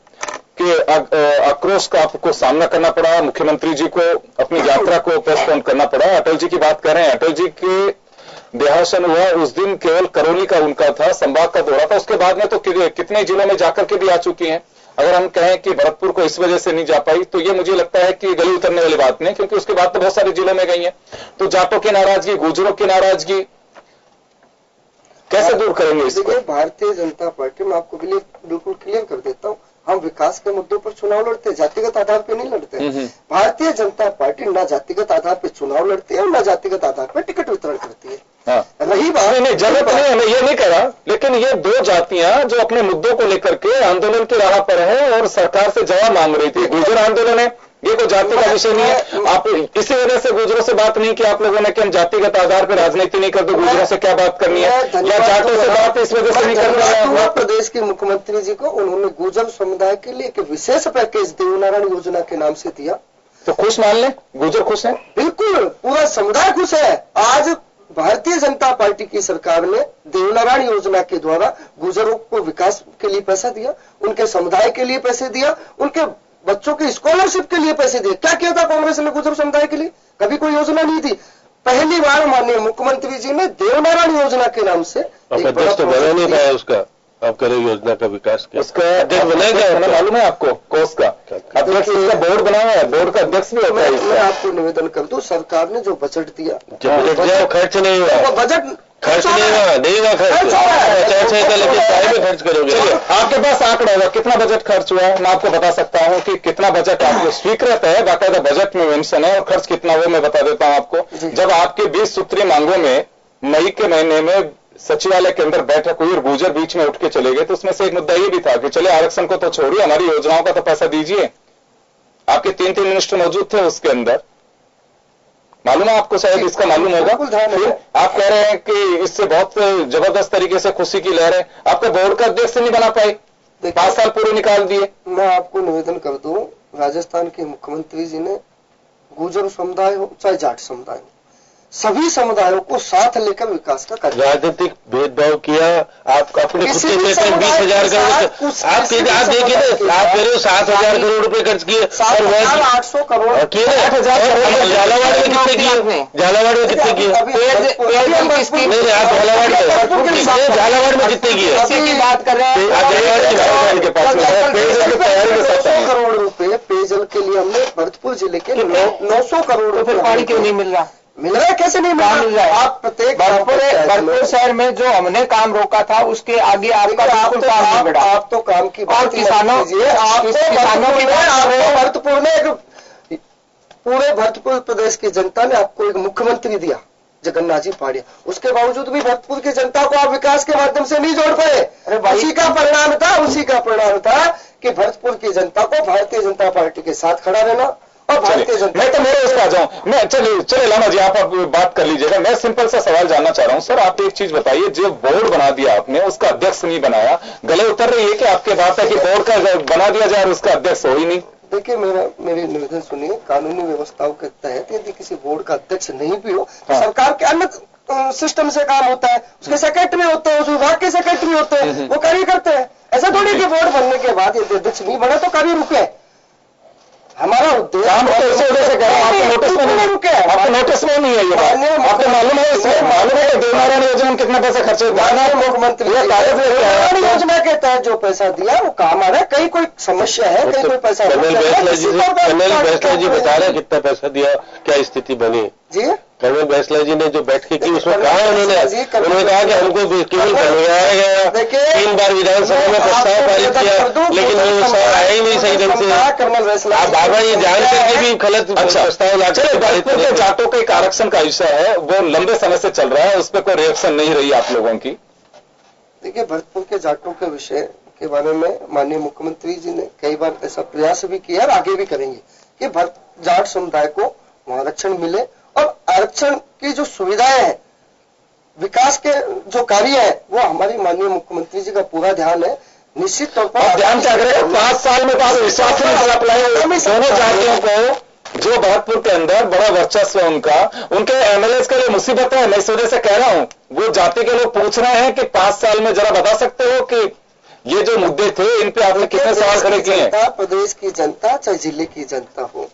आक्रोश का आपको सामना करना पड़ा, मुख्यमंत्री जी को अपनी यात्रा को पोस्टपोन करना पड़ा। अटल जी की बात कर रहे हैं, अटल जी के देहावसान हुआ उस दिन केवल करौली का उनका था, संभाग का दौरा था। उसके बाद में तो कितने जिलों में जाकर के भी आ चुकी हैं। अगर हम कहें कि भरतपुर को इस वजह से नहीं जा पाई तो ये मुझे लगता है कि गली उतरने वाली बात नहीं, क्योंकि उसके बाद तो बहुत सारे जिलों में गई है। तो जाटों की नाराजगी, गुर्जरों की नाराजगी कैसे दूर करेंगे इसको? भारतीय जनता पार्टी में आपको बिल्कुल क्लियर कर देता हूं, हम विकास के मुद्दों पर चुनाव लड़ते, जातिगत आधार पर नहीं लड़ते। भारतीय जनता पार्टी न जातिगत आधार पर चुनाव लड़ती है और न जातिगत आधार पर टिकट वितरण करती है। रही बात नहीं, जरूरत नहीं है, मैं ये नहीं कह रहा, लेकिन ये दो जातियां जो अपने मुद्दों को लेकर के आंदोलन की राह पर है और सरकार से जवाब मांग रही थी। गुर्जर आंदोलन है, ये कोई जाति का विषय नहीं है। आप इसी वजह से गुर्जरों से बात नहीं की आप लोगों ने कि हम जातिगत आधार पर राजनीति नहीं करते, गुर्जरों से क्या बात करनी है, या जाटों से बात इस वजह से नहीं करनी है। प्रदेश के मुख्यमंत्री जी को उन्होंने गुर्जर समुदाय के लिए एक विशेष पैकेज देवनारायण योजना के नाम से दिया, तो खुश मान लें, गुर्जर खुश है, बिल्कुल पूरा समुदाय खुश है। आज भारतीय जनता पार्टी की सरकार ने देवनारायण योजना के द्वारा गुर्जरों को विकास के लिए पैसा दिया, उनके समुदाय के लिए पैसे दिया, उनके बच्चों की स्कॉलरशिप के लिए पैसे दिए। क्या किया था कांग्रेस ने गुर्जर समुदाय के लिए? कभी कोई योजना नहीं थी। पहली बार माननीय मुख्यमंत्री जी ने देवनारायण योजना के नाम से अध्यक्ष तो बना नहीं पाया उसका, आप करें योजना का विकास क्या उसका अध्यक्ष बनाएगा, मालूम है आपको कोष का अध्यक्ष, इसका बोर्ड बना हुआ है, बोर्ड का अध्यक्ष भी होता है। मैं आपको निवेदन कर दूं, सरकार ने जो बजट दिया, बजट खर्च नहीं हुआ, बजट खर्च नहीं हुआ लेकिन खर्च करोगे। आपके पास आंकड़ा होगा कितना बजट खर्च हुआ है? मैं आपको बता सकता हूं कि कितना बजट आपको स्वीकृत है, बाकायदा बजट में मेंशन है, और खर्च कितना वो मैं बता देता हूं आपको। जब आपके 20 सूत्रीय मांगों में मई के महीने में सचिवालय के अंदर बैठक हुई और गुर्जर बीच में उठ के चले गए, तो उसमें से एक मुद्दा ये भी था कि चले आरक्षण को तो छोड़िए, हमारी योजनाओं का तो पैसा दीजिए। आपके 3 मिनिस्टर मौजूद थे उसके अंदर, मालूम है आपको, शायद इसका मालूम होगा। आप कह रहे हैं कि इससे बहुत जबरदस्त तरीके से खुशी की लहर है, आपका बोर्ड का अध्यक्ष नहीं बना पाए, 5 साल पूरे निकाल दिए। मैं आपको निवेदन कर दूं, राजस्थान के मुख्यमंत्री जी ने गुर्जर समुदाय हो चाहे जाट समुदाय हो, सभी समुदायों को साथ लेकर विकास का कार्य, राजनीतिक भेदभाव किया। आप अपने खुद के पैसे 20,000 करोड़, आप देखिए ना, आप कह रहे हो 7,000 करोड़ रुपए खर्च किए, और 800 करोड़ झालावाड़ में कितने किए, झालावाड़ में कितने किए, नहीं आप झालावाड़ में कितने किए, बात कर रहे हैं। 900 करोड़ रुपए पेयजल के लिए हमने भरतपुर जिले के 900 करोड़ रुपए, पानी क्यों नहीं मिल रहा है? कैसे नहीं मिल रहा है? आप प्रत्येक भरतपुर शहर में जो हमने काम रोका था उसके आगे आपका आप तो काम की बात किसानों की भरतपुर में पूरे भरतपुर प्रदेश की जनता ने आपको एक मुख्यमंत्री दिया जगन्नाथ जी पाड़िया, उसके बावजूद भी भरतपुर की जनता को आप विकास के माध्यम से नहीं जोड़ पाए। उसी का परिणाम था कि भरतपुर की जनता को भारतीय जनता पार्टी के साथ खड़ा रहना। और भारतीय जनता, मैं तो मेरे उस पर आ जाऊं, मैं चले लामा जी आप बात कर लीजिएगा। मैं सिंपल सा सवाल जानना चाह रहा हूं सर, आप एक चीज बताइए, जो बोर्ड बना दिया आपने उसका अध्यक्ष नहीं बनाया, गले उतर रही है कि आपके बात है कि बोर्ड का बना दिया जाए और उसका अध्यक्ष हो ही नहीं? देखिए मेरी निवेदन सुनिए, कानूनी व्यवस्थाओं के तहत यदि किसी बोर्ड का अध्यक्ष नहीं भी हो तो सरकार के अन्य सिस्टम से काम होता है, उसके सेक्रेटरी होते हैं, उस विभाग के सेक्रेटरी होते हैं, वो कार्य करते हैं। ऐसा थोड़ी कि बोर्ड बनने के बाद यदि अध्यक्ष नहीं बना तो कार्य रुके। हमारा उद्देश्य आपको नोटिस में नहीं है, ये आपको मालूम है, इसमें मालूम है देवनारायण योजना में कितना पैसा खर्च हुआ? मुख्यमंत्री देवनारायण योजना के तहत जो पैसा दिया वो काम आ रहा है, कहीं कोई समस्या है, कहीं कोई पैसा कर्नल बैसला जी बता रहे कितना पैसा दिया, क्या स्थिति बनी जी। कर्नल बैसला जी ने जो बैठक की उसमें कहा उन्होंने कहा कि हमको केवल करवाया गया, 3 बार विधानसभा में प्रस्ताव पारित किया, लेकिन वो आया ही नहीं सही ढंग से। कर्नल बैसला आप बाबा ये जान करके भी गलत प्रस्ताव ला। चले, भरतपुर के जाटों का एक आरक्षण का विषय है, वो लंबे समय से चल रहा है, उस पर कोई रिएक्शन नहीं रही आप लोगों की? देखिए, भरतपुर के जाटों के विषय के बारे में माननीय मुख्यमंत्री जी ने कई बार ऐसा प्रयास भी किया और आगे भी करेंगे कि जाट समुदाय को वहां आरक्षण मिले, और आरक्षण की जो सुविधाएं हैं, विकास के जो कार्य है, वो हमारी माननीय मुख्यमंत्री जी का पूरा ध्यान है। निश्चित तौर पर ध्यान क्या करें, 5 साल में तो आप विश्वास दोनों जातियों को, जो भरतपुर के अंदर बड़ा वर्चस्व है उनके एमएलए के लिए मुसीबत है। मैं इस वजह से कह रहा हूं, वो जाति के लोग पूछ रहे हैं कि 5 साल में जरा बता सकते हो कि ये जो मुद्दे थे इन पे आपने कितने सवाल खड़े किए हैं? प्रदेश की जनता चाहे जिले की जनता हो,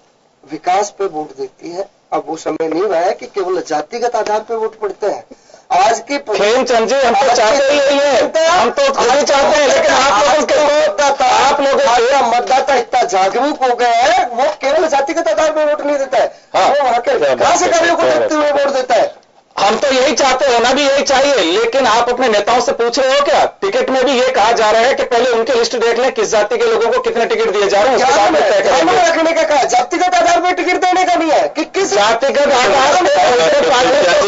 विकास पे वोट देती है। अब वो समय नहीं रहा है कि केवल जातिगत आधार पर वोट पड़ते हैं। आज की खेमचंद जी, हम तो चाहते ही नहीं है, हम तो खुद चाहते हैं, लेकिन आप लोगों के मतदाता इतना जागरूक हो गए हैं, वो केवल जातिगत आधार पर वोट नहीं देता है, वो वहां के विकास कार्यों को देखते हुए वोट देता है। हम तो यही चाहते हैं, होना भी यही चाहिए, लेकिन आप अपने नेताओं से पूछ रहे हो क्या? टिकट में भी ये कहा जा रहा है कि पहले उनकी लिस्ट देख लें, किस जाति के लोगों को कितने टिकट दिए जा रहे हैं, उसके बाद में तय करेंगे। रखने का कहा, जातिगत आधार पर टिकट देने का नहीं है कि किस जातिगत आधार पर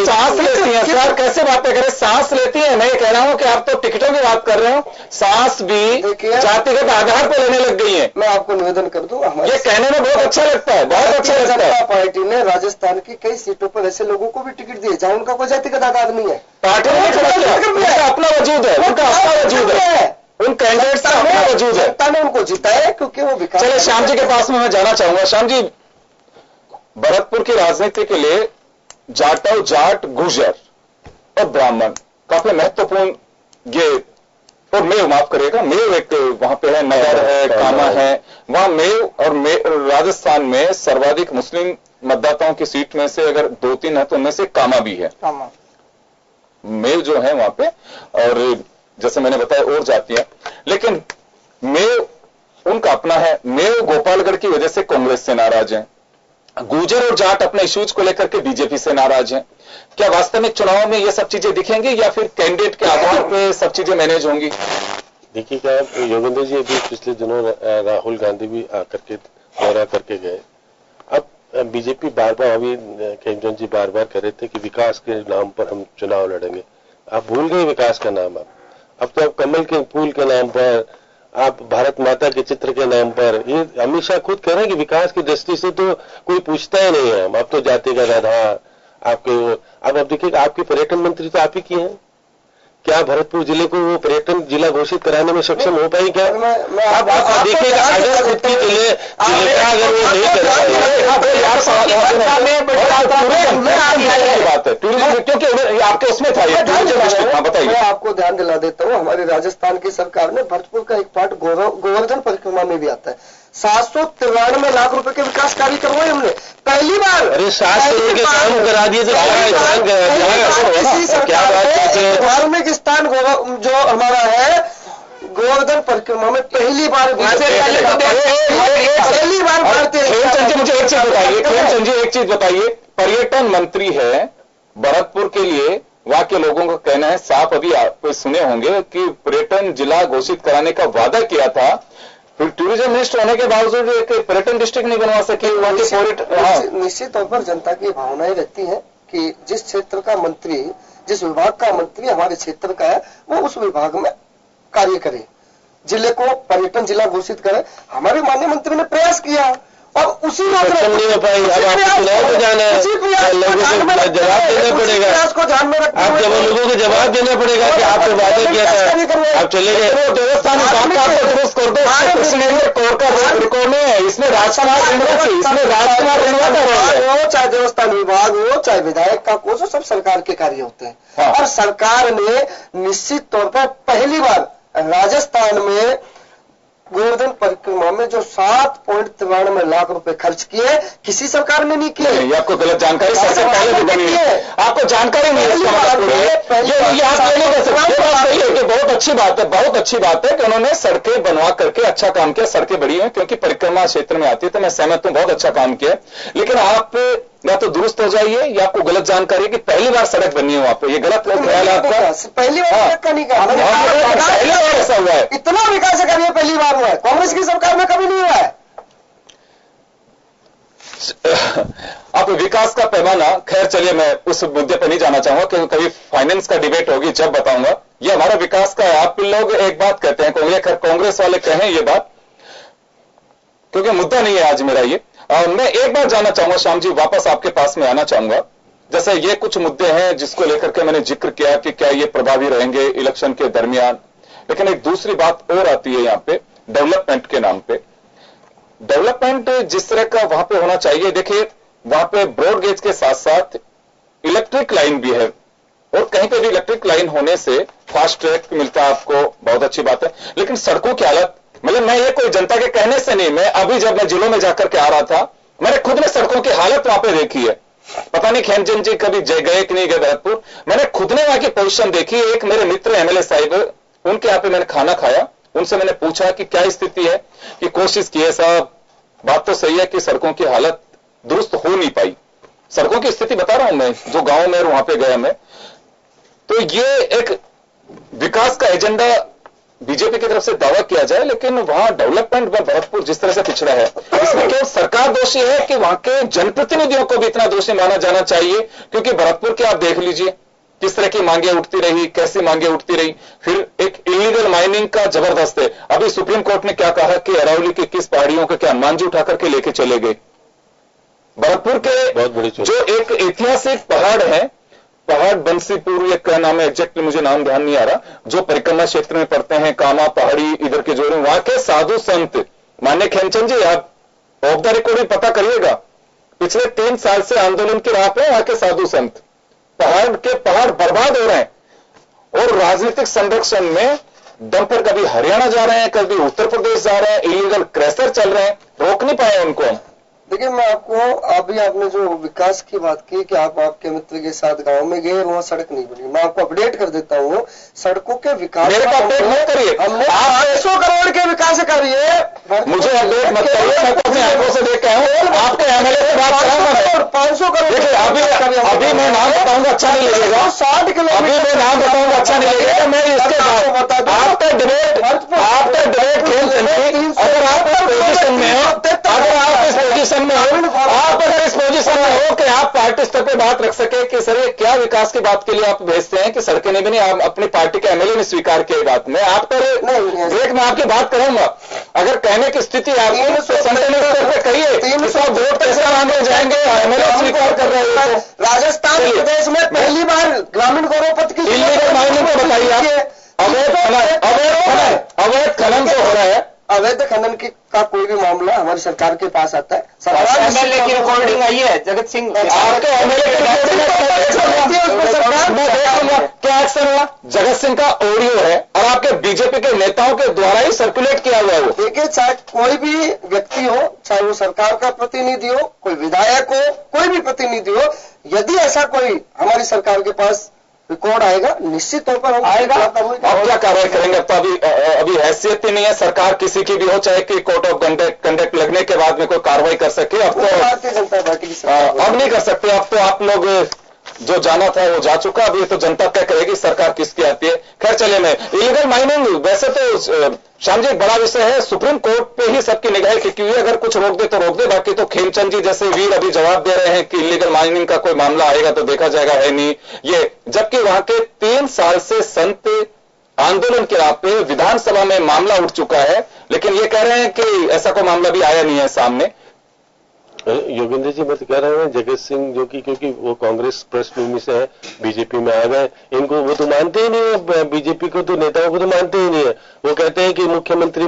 सांस लेती है। सर कैसे बातें करें, सांस लेती है? मैं ये कह रहा हूँ कि आप तो टिकटों की बात कर रहे हो, सांस भी जातिगत आधार पर लेने लग गई है। मैं आपको निवेदन कर दूं, ये कहने में बहुत अच्छा लगता है, बहुत अच्छा लगता है। जनता पार्टी ने राजस्थान की कई सीटों पर ऐसे लोगों को भी टिकट दिए जहां उनका कोई जातिगत आधार नहीं है। पार्टी ने उनका अपना वजूद है, उनका अपना वजूद है, उन कैंडिडेट का अपना वजूद है। जनता ने उनको जिताया क्योंकि वो विकास। चलिए श्याम जी के पास में मैं जाना चाहूंगा। श्याम जी, भरतपुर की राजनीति के लिए जाटव, जाट, गुर्जर और ब्राह्मण काफी महत्वपूर्ण, ये और मेव, माफ करिएगा, मेव एक वहां पे है, नगर है, कामा है, वहां मेव और राजस्थान में सर्वाधिक मुस्लिम मतदाताओं की सीट में से अगर 2-3 है तो उनमें से कामा भी है, मेव जो है वहां पे, और जैसे मैंने बताया और जातियां, लेकिन मेव उनका अपना है। मेव गोपालगढ़ की वजह से कांग्रेस से नाराज है, गुर्जर और जाट अपने इश्यूज को लेकर के बीजेपी से नाराज हैं। क्या वास्तविक चुनाव में ये सब चीजें दिखेंगी या फिर कैंडिडेट के आधार पे सब चीजें मैनेज होंगी? देखिए क्या योगेंद्र जी, अभी पिछले दिनों राहुल गांधी भी आकर के दौरा करके गए। अब बीजेपी बार बार, अभी केजरीवाल जी बार बार कह रहे थे कि विकास के नाम पर हम चुनाव लड़ेंगे। आप भूल गए विकास का नाम। अब तो आप कमल के फूल के नाम पर, आप भारत माता के चित्र के नाम पर, ये हमेशा खुद कह रहे हैं कि विकास की दृष्टि से तो कोई पूछता ही नहीं है। अब तो जातिगत आधार आपके, अब देखिए आपके पर्यटन मंत्री तो आप ही की हैं। क्या भरतपुर जिले को वो पर्यटन जिला घोषित कराने में सक्षम हो पाई क्या? आप देखिएगा, अगर खुद की जिले का अगर वो नहीं कर बात है क्योंकि आपके उसमें था ये, बताइए। मैं आपको ध्यान दिला देता हूँ, हमारी राजस्थान की सरकार ने भरतपुर का एक पार्ट गोवर्धन परिक्रमा में भी आता है। 793 लाख रुपए के विकास कार्य करवाए हमने पहली बार। अरे 7 करोड़ के काम करा दिए तो क्या बात है। धार्मिक स्थान जो हमारा है गोवर्धन परिक्रमा में पहली बार मुझे एक चीज बताइए, खेमचंद जी एक चीज बताइए, पर्यटन मंत्री है भरतपुर के लिए, वहां के लोगों का कहना है, साफ अभी आप सुने होंगे कि पर्यटन जिला घोषित कराने का वादा किया था, फिर टूरिज्म मिनिस्टर होने के बावजूद एक पर्यटन डिस्ट्रिक्ट नहीं बनवा सके वहां के। निश्चित तौर पर जनता की भावनाएं रहती हैं कि जिस क्षेत्र का मंत्री, जिस विभाग का मंत्री हमारे क्षेत्र का है, वो उस विभाग में कार्य करे, जिले को पर्यटन जिला घोषित करे। हमारे माननीय मंत्री ने प्रयास किया और उसी नहीं हो पाई। अब आपको चुनाव को जाना है, लोगों को जवाब देना पड़ेगा। आप जब लोगों को जवाब देना पड़ेगा कि आपने वादा किया था, आप चले गए। देवस्थान दुरुस्त कर दो, इसमें राजकुमार हो, चाहे देवस्थान विभाग हो, चाहे विधायक का कोष हो, सब सरकार के कार्य होते हैं। और सरकार ने निश्चित तौर पर पहली बार राजस्थान में गोवर्धन परिक्रमा में जो 7.93 लाख रुपए खर्च किए, किसी सरकार ने नहीं किए। ये आपको गलत जानकारी, सबसे पहले भी बनी है, आपको जानकारी नहीं है। बहुत अच्छी बात है, बहुत अच्छी बात है कि उन्होंने सड़कें बनवा करके अच्छा काम किया, सड़कें बड़ी हैं क्योंकि परिक्रमा क्षेत्र में आती है, तो मैं सहमत हूं, बहुत अच्छा काम किया। लेकिन आप या तो दुरुस्त हो जाइए या आपको गलत जानकारी है कि पहली बार सड़क बनी है वहां पे, ये गलत ख्याल है आपका। पहली बार का नहीं कहा, पहली बार ऐसा हुआ है, इतना विकास कार्य पहली बार हुआ है, कांग्रेस की सरकार में कभी नहीं हुआ है। आप विकास का पैमाना, खैर चलिए मैं उस मुद्दे पर नहीं जाना चाहूंगा क्योंकि कभी फाइनेंस का डिबेट होगी जब बताऊंगा। ये हमारा विकास का है। आप लोग एक बात कहते हैं, कांग्रेस वाले कहें ये बात, क्योंकि मुद्दा नहीं है आज मेरा ये। मैं एक बार जानना चाहूंगा श्याम जी, वापस आपके पास में आना चाहूंगा। जैसे ये कुछ मुद्दे हैं जिसको लेकर के मैंने जिक्र किया कि क्या ये प्रभावी रहेंगे इलेक्शन के दरमियान, लेकिन एक दूसरी बात और आती है यहाँ पे, डेवलपमेंट के नाम पे। डेवलपमेंट जिस तरह का वहां पे होना चाहिए, देखिए वहां पे ब्रॉड गेज के साथ साथ इलेक्ट्रिक लाइन भी है, और कहीं पे भी इलेक्ट्रिक लाइन होने से फास्ट ट्रैक मिलता है आपको, बहुत अच्छी बात है। लेकिन सड़कों की हालत, मतलब मैं ये कोई जनता के कहने से नहीं, मैं अभी जब मैं जिलों में जाकर के आ रहा था, मैंने खुद ने सड़कों की हालत वहां पे देखी है। पता नहीं खेमचंद जी कभी गए कि नहीं गए भरतपुर, मैंने खुद ने वहां की पोजीशन देखी। एक मेरे मित्र एमएलए साहिब, उनके यहाँ पे मैंने खाना खाया, उनसे मैंने पूछा कि क्या स्थिति है, कि कोशिश की है साहब, बात तो सही है कि सड़कों की हालत दुरुस्त हो नहीं पाई। सड़कों की स्थिति बता रहा हूं मैं, जो गांव में वहां पे गया मैं। तो ये एक विकास का एजेंडा बीजेपी की तरफ से दावा किया जाए, लेकिन वहां डेवलपमेंट में भरतपुर जिस तरह से पिछड़ा है, इसमें केवल सरकार दोषी है कि वहां के जनप्रतिनिधियों को भी इतना दोषी माना जाना चाहिए? क्योंकि भरतपुर के आप देख लीजिए किस तरह की मांगे उठती रही, कैसी मांगे उठती रही। फिर एक इलीगल माइनिंग का जबरदस्त है। अभी सुप्रीम कोर्ट ने क्या कहा कि अरावली की किस पहाड़ियों का क्या मांझी उठा करके लेके चले गए। भरतपुर के बहुत बड़ी जो एक ऐतिहासिक पहाड़ है, पहाड़ बंसीपुर, ये क्या नाम है एग्जैक्टली मुझे नाम ध्यान नहीं आ रहा, जो परिक्रमा क्षेत्र में पड़ते हैं, कामा पहाड़ी इधर के जोड़े, वहां के साधु संत, मान्य खेमचंद जी आप ऑफ द रिकॉर्डिंग पता करिएगा, पिछले 3 साल से आंदोलन की राह पे वहां के साधु संत, पहाड़ बर्बाद हो रहे हैं, और राजनीतिक संरक्षण में डंपर कभी हरियाणा जा रहे हैं, कभी उत्तर प्रदेश जा रहे हैं, इलीगल क्रैशर चल रहे हैं, रोक नहीं पाए उनको। देखिए मैं आपको अभी आपने जो विकास की बात की कि आप आपके मित्र के साथ गांव में गए, वहाँ सड़क नहीं बनी। मैं आपको अपडेट कर देता हूँ सड़कों के विकास। मेरे को अपडेट मत करिए, हमने 500 करोड़ के विकास करिए। मुझे अपडेट मत करिए, मैं तो अपनी आंखों से देख के आऊँ। आपके एमएलए से बात कराऊंगा 500 करोड़। देखिए अभी मैं नाम बताऊंगा अच्छा नहीं लगेगा, 60 किलोमीटर अभी मैं नाम बताऊंगा अच्छा नहीं लगेगा। मैं इसके बाद आपका डिबेट खेल सकती। अगर आप पोजिशन में हो, अगर आप इस पोजीशन में हो, आप अगर इस पोजीशन में हो कि आप पार्टी स्तर पे बात रख सके कि सर ये क्या विकास की बात के लिए आप भेजते हैं कि सड़कें नहीं बनी, आप अपनी पार्टी के एमएलए ने स्वीकार किया बात में आप पर देख मैं आपकी बात करूंगा। अगर कहने की स्थिति आपकी तो संसदीय स्तर पे कहिए 300 वोट कैसे मांगे जाएंगे, एमएलए स्वीकार कर रहे हैं। राजस्थान प्रदेश में पहली बार ग्रामीण गौरव पथ की इल्लीगल माइनिंग को बताइए आप। अवैध खनन तो हो रहा है, अवैध खनन का कोई भी मामला हमारी सरकार के पास आता है। सरकार एमएलए की रिकॉर्डिंग आई है जगत सिंह आपके एमएलए की क्या एक्शन हुआ? जगत सिंह का ऑडियो है और आपके बीजेपी के नेताओं के द्वारा ही सर्कुलेट किया हुआ है। देखिए चाहे कोई भी व्यक्ति हो, चाहे वो सरकार का प्रतिनिधि हो, कोई विधायक हो, कोई भी प्रतिनिधि हो, यदि ऐसा कोई हमारी सरकार के पास रिकॉर्ड आएगा निश्चित तौर पर आएगा। अब क्या कार्रवाई करेंगे? अब तो अभी हैसियत ही नहीं है सरकार किसी की भी हो, चाहे कि कोर्ट ऑफ कंडक्ट लगने के बाद में कोई कार्रवाई कर सके। अब तो भारतीय जनता पार्टी की अब नहीं कर सकते। अब तो आप लोग जो जाना था वो जा चुका, अभी तो जनता तय करेगी सरकार किसकी आती है। खैर चलिए, मैं इलीगल माइनिंग वैसे तो श्याम जी एक बड़ा विषय है, सुप्रीम कोर्ट पे ही सबकी निगाह टिकी हुई है। अगर कुछ रोक दे तो रोक दे, बाकी तो खेमचंद जी जैसे वीर अभी जवाब दे रहे हैं कि इलीगल माइनिंग का कोई मामला आएगा तो देखा जाएगा, है नहीं ये। जबकि वहां के 3 साल से संत आंदोलन के राह पे विधानसभा में मामला उठ चुका है, लेकिन ये कह रहे हैं कि ऐसा कोई मामला भी आया नहीं है सामने। योगेंद्र जी मैं तो कह रहा हूँ जगत सिंह जो कि क्योंकि वो कांग्रेस पृष्ठभूमि से है, बीजेपी में आ गए, इनको वो तो मानते ही नहीं है, बीजेपी को तो नेताओं को तो मानते ही नहीं है। वो कहते हैं कि मुख्यमंत्री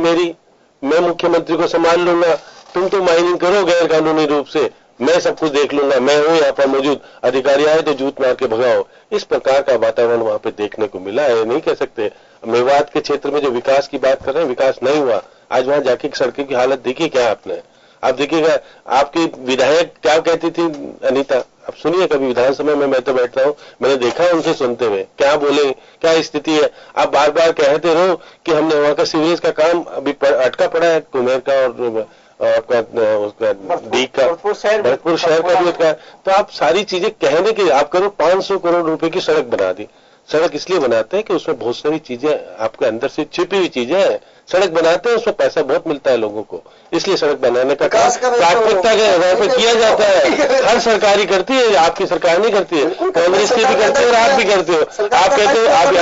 मैं मुख्यमंत्री को संभाल लूंगा, तुम तो माइनिंग करो गैर कानूनी रूप से, मैं सब कुछ देख लूंगा, मैं हूं यहाँ पर मौजूद, अधिकारी आए तो जूत मार के भगाओ। इस प्रकार का वातावरण वहां पे देखने को मिला है। नहीं कह सकते मेवात के क्षेत्र में जो विकास की बात कर रहे हैं, विकास नहीं हुआ। आज वहां जाके सड़कों की हालत देखी क्या आपने? आप देखिएगा आपकी विधायक क्या कहती थी अनीता, आप सुनिए कभी विधानसभा में, मैं तो बैठता हूँ, मैंने देखा उनसे सुनते हुए क्या बोले, क्या स्थिति है। आप बार बार कहते रहो कि हमने वहां का सीवरेज का काम अभी अटका पड़ा है, कुमेर का और आपका उसका डी का भरतपुर शहर का भी अटका। तो आप सारी चीजें कहने के आप करो 500 करोड़ रुपए की सड़क बना दी। सड़क इसलिए बनाते हैं कि उसमें बहुत सारी चीजें आपके अंदर से छिपी हुई चीजें हैं। सड़क बनाते हैं उसमें पैसा बहुत मिलता है लोगों को, इसलिए सड़क बनाने का काम प्राथमिकता के आधार पर किया जाता है। हर सरकारी करती है, आपकी सरकार नहीं करती है, कांग्रेस की भी करती है और आप भी करते हो। आप कहते हो, आप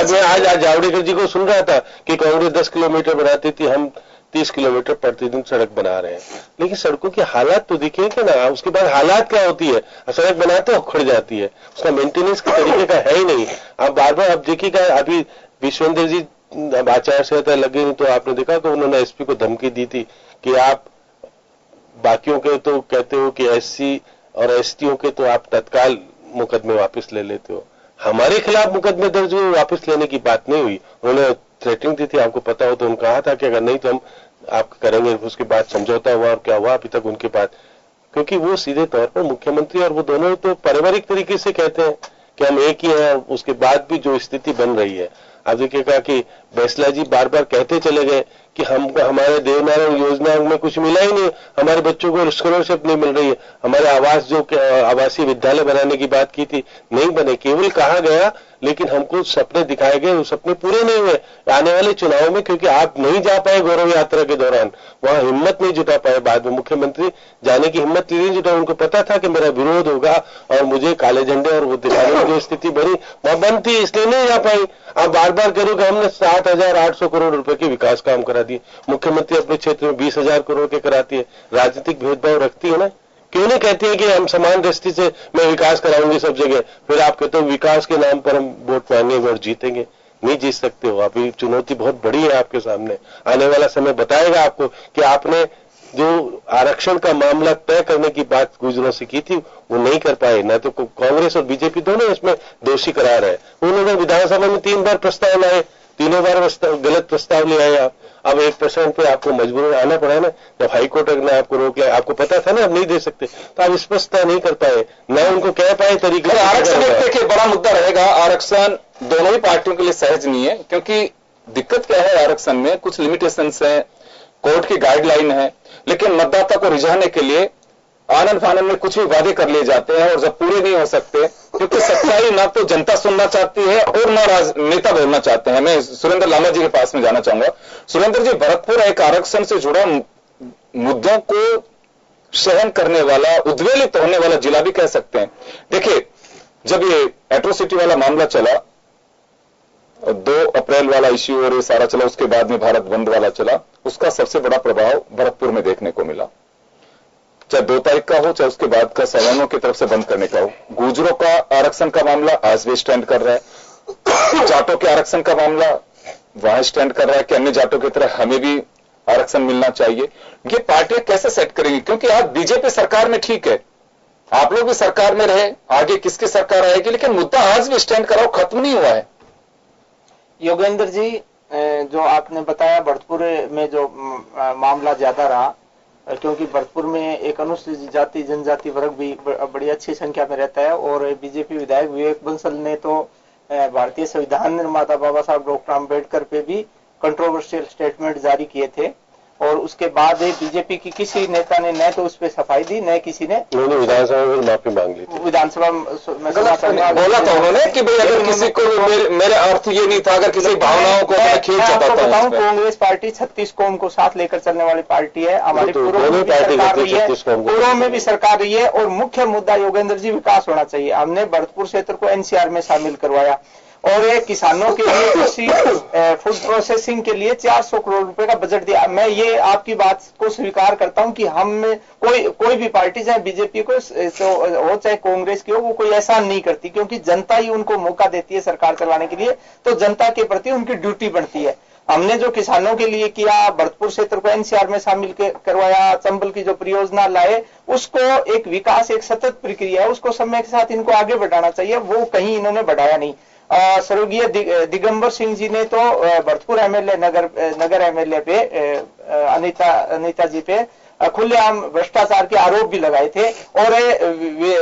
आज जावड़ेकर जी को सुन रहा था कि कांग्रेस 10 किलोमीटर बनाती थी, हम 30 किलोमीटर प्रतिदिन सड़क बना रहे हैं। लेकिन सड़कों की हालात तो देखिए कि ना, उसके बाद हालात क्या होती है, सड़क बनाते उखड़ जाती है, उसका मेंटेनेंस के तरीके का है ही नहीं। आप बार बार आप देखिएगा, अभी विश्वेंद्र जी अब आचार संहिता लगे नहीं तो आपने देखा कि उन्होंने एसपी को धमकी दी थी कि आप बाकियों के तो कहते हो कि एससी और एसटीओ के तो आप तत्काल मुकदमे वापस ले लेते हो, हमारे खिलाफ मुकदमे दर्ज हुए वापस लेने की बात नहीं हुई। उन्होंने थ्रेटिंग दी थी, आपको पता हो तो उन्होंने कहा था कि अगर नहीं तो हम आप करेंगे। उसके बाद समझौता हुआ और क्या हुआ अभी तक उनके बाद, क्योंकि वो सीधे तौर पर मुख्यमंत्री और वो दोनों तो पारिवारिक तरीके से कहते हैं कि हम एक ही हैं। उसके बाद भी जो स्थिति बन रही है, आप देखिएगा कि बैसला जी बार बार कहते चले गए कि हमको हमारे देवनारायण योजना में कुछ मिला ही नहीं, हमारे बच्चों को स्कॉलरशिप नहीं मिल रही है, हमारे आवास जो आवासीय विद्यालय बनाने की बात की थी नहीं बने, केवल कहा गया, लेकिन हमको सपने दिखाए गए, वो सपने पूरे नहीं हुए। आने वाले चुनाव में क्योंकि आप नहीं जा पाए गौरव यात्रा के दौरान, वहां हिम्मत नहीं जुटा पाए, बाद में मुख्यमंत्री जाने की हिम्मत नहीं जुटा, उनको पता था कि मेरा विरोध होगा और मुझे काले झंडे और वो दिखाने की जो स्थिति बनी वहां बंद थी, इसलिए नहीं जा पाई। आप बार बार करो कि हमने 7,800 करोड़ रुपए के विकास काम करा दिए, मुख्यमंत्री अपने क्षेत्र में 20,000 करोड़ के कराती है। राजनीतिक भेदभाव रखती है ना, क्यों नहीं कहती है कि हम समान दृष्टि से मैं विकास कराऊंगी सब जगह, फिर आप कहते हो विकास के नाम पर हम वोट मांगेंगे और जीतेंगे। नहीं जीत सकते हो, अभी चुनौती बहुत बड़ी है आपके सामने, आने वाला समय बताएगा आपको कि आपने जो आरक्षण का मामला तय करने की बात गुजरों से की थी वो नहीं कर पाए, ना तो कांग्रेस और बीजेपी दोनों इसमें दोषी करार है। उन्होंने विधानसभा में 3 बार प्रस्ताव लाए, तीनों बार गलत प्रस्ताव ले आए आप। अब 1% पे आपको मजबूरन आना पड़ा ना, जब हाईकोर्ट ने आपको रोक लिया, आपको पता था ना अब नहीं दे सकते, तो आप स्पष्टता नहीं कर पाए, न उनको कह पाए तरीके से। आरक्षण एक देखिए बड़ा मुद्दा रहेगा। आरक्षण दोनों ही पार्टियों के लिए सहज नहीं है, क्योंकि दिक्कत क्या है आरक्षण में, कुछ लिमिटेशंस है, कोर्ट की गाइडलाइन है, लेकिन मतदाता को रिझाने के लिए आनंद फानंद में कुछ भी वादे कर लिए जाते हैं और जब पूरे नहीं हो सकते, क्योंकि सच्चाई ना तो जनता सुनना चाहती है और ना नेता बोलना चाहते हैं। मैं सुरेंद्र लामा जी के पास में जाना चाहूंगा। सुरेंद्र जी, भरतपुर एक आरक्षण से जुड़ा मुद्दों को सहन करने वाला, उद्वेलित होने वाला जिला भी कह सकते हैं। देखिए, जब ये एट्रोसिटी वाला मामला चला, 2 अप्रैल वाला इश्यू और ये सारा चला, उसके बाद में भारत बंद वाला चला, उसका सबसे बड़ा प्रभाव भरतपुर में देखने को मिला। चाहे 2 तारीख का हो, चाहे उसके बाद का सवर्णों की तरफ से बंद करने का हो। गुर्जरों का आरक्षण का मामला आज भी स्टैंड कर रहा है। जाटों के आरक्षण का मामला वहां स्टैंड कर रहा है कि अन्य जाटों की तरह हमें भी आरक्षण मिलना चाहिए। ये पार्टियां कैसे सेट करेंगी? क्योंकि आज बीजेपी सरकार में ठीक है, आप लोग भी सरकार में रहे, आगे किसकी सरकार आएगी, लेकिन मुद्दा आज भी स्टैंड कराओ, खत्म नहीं हुआ है। योगेंद्र जी, जो आपने बताया भरतपुर में जो मामला ज्यादा रहा, क्योंकि भरतपुर में एक अनुसूचित जाति जनजाति वर्ग भी बड़ी अच्छी संख्या में रहता है, और बीजेपी विधायक विवेक बंसल ने तो भारतीय संविधान निर्माता बाबा साहब डॉक्टर आम्बेडकर पे भी कंट्रोवर्शियल स्टेटमेंट जारी किए थे, और उसके बाद बीजेपी की किसी नेता ने न तो उस पर सफाई दी, न किसी ने विधानसभा में माफी मांग ली। विधानसभा में बोला था उन्होंने कि भाई अगर किसी को, मेरे अर्थ ये नहीं था अगर किसी भावनाओं को खेल चाहता था। बताऊं, कांग्रेस पार्टी 36 कौम को साथ लेकर चलने वाली पार्टी है। हमारी पूर्व में भी सरकार रही है, पूर्व में भी सरकार रही है, और मुख्य मुद्दा योगेंद्र जी विकास होना चाहिए। हमने भरतपुर क्षेत्र को एनसीआर में शामिल करवाया, और ये किसानों के लिए कृषि फूड प्रोसेसिंग के लिए 400 करोड़ रुपए का बजट दिया। मैं ये आपकी बात को स्वीकार करता हूं कि हम कोई भी पार्टी, चाहे बीजेपी को हो चाहे कांग्रेस की हो, वो कोई एहसान नहीं करती, क्योंकि जनता ही उनको मौका देती है सरकार चलाने के लिए, तो जनता के प्रति उनकी ड्यूटी बनती है। हमने जो किसानों के लिए किया, भरतपुर क्षेत्र को एनसीआर में शामिल करवाया, चंबल की जो परियोजना लाए, उसको एक विकास, एक सतत प्रक्रिया है, उसको समय के साथ इनको आगे बढ़ाना चाहिए, वो कहीं इन्होंने बढ़ाया नहीं। स्वर्गीय दिगंबर सिंह जी ने तो भरतपुर एमएलए नगर एमएलए पे अनिता जी पे खुलेआम भ्रष्टाचार के आरोप भी लगाए थे, और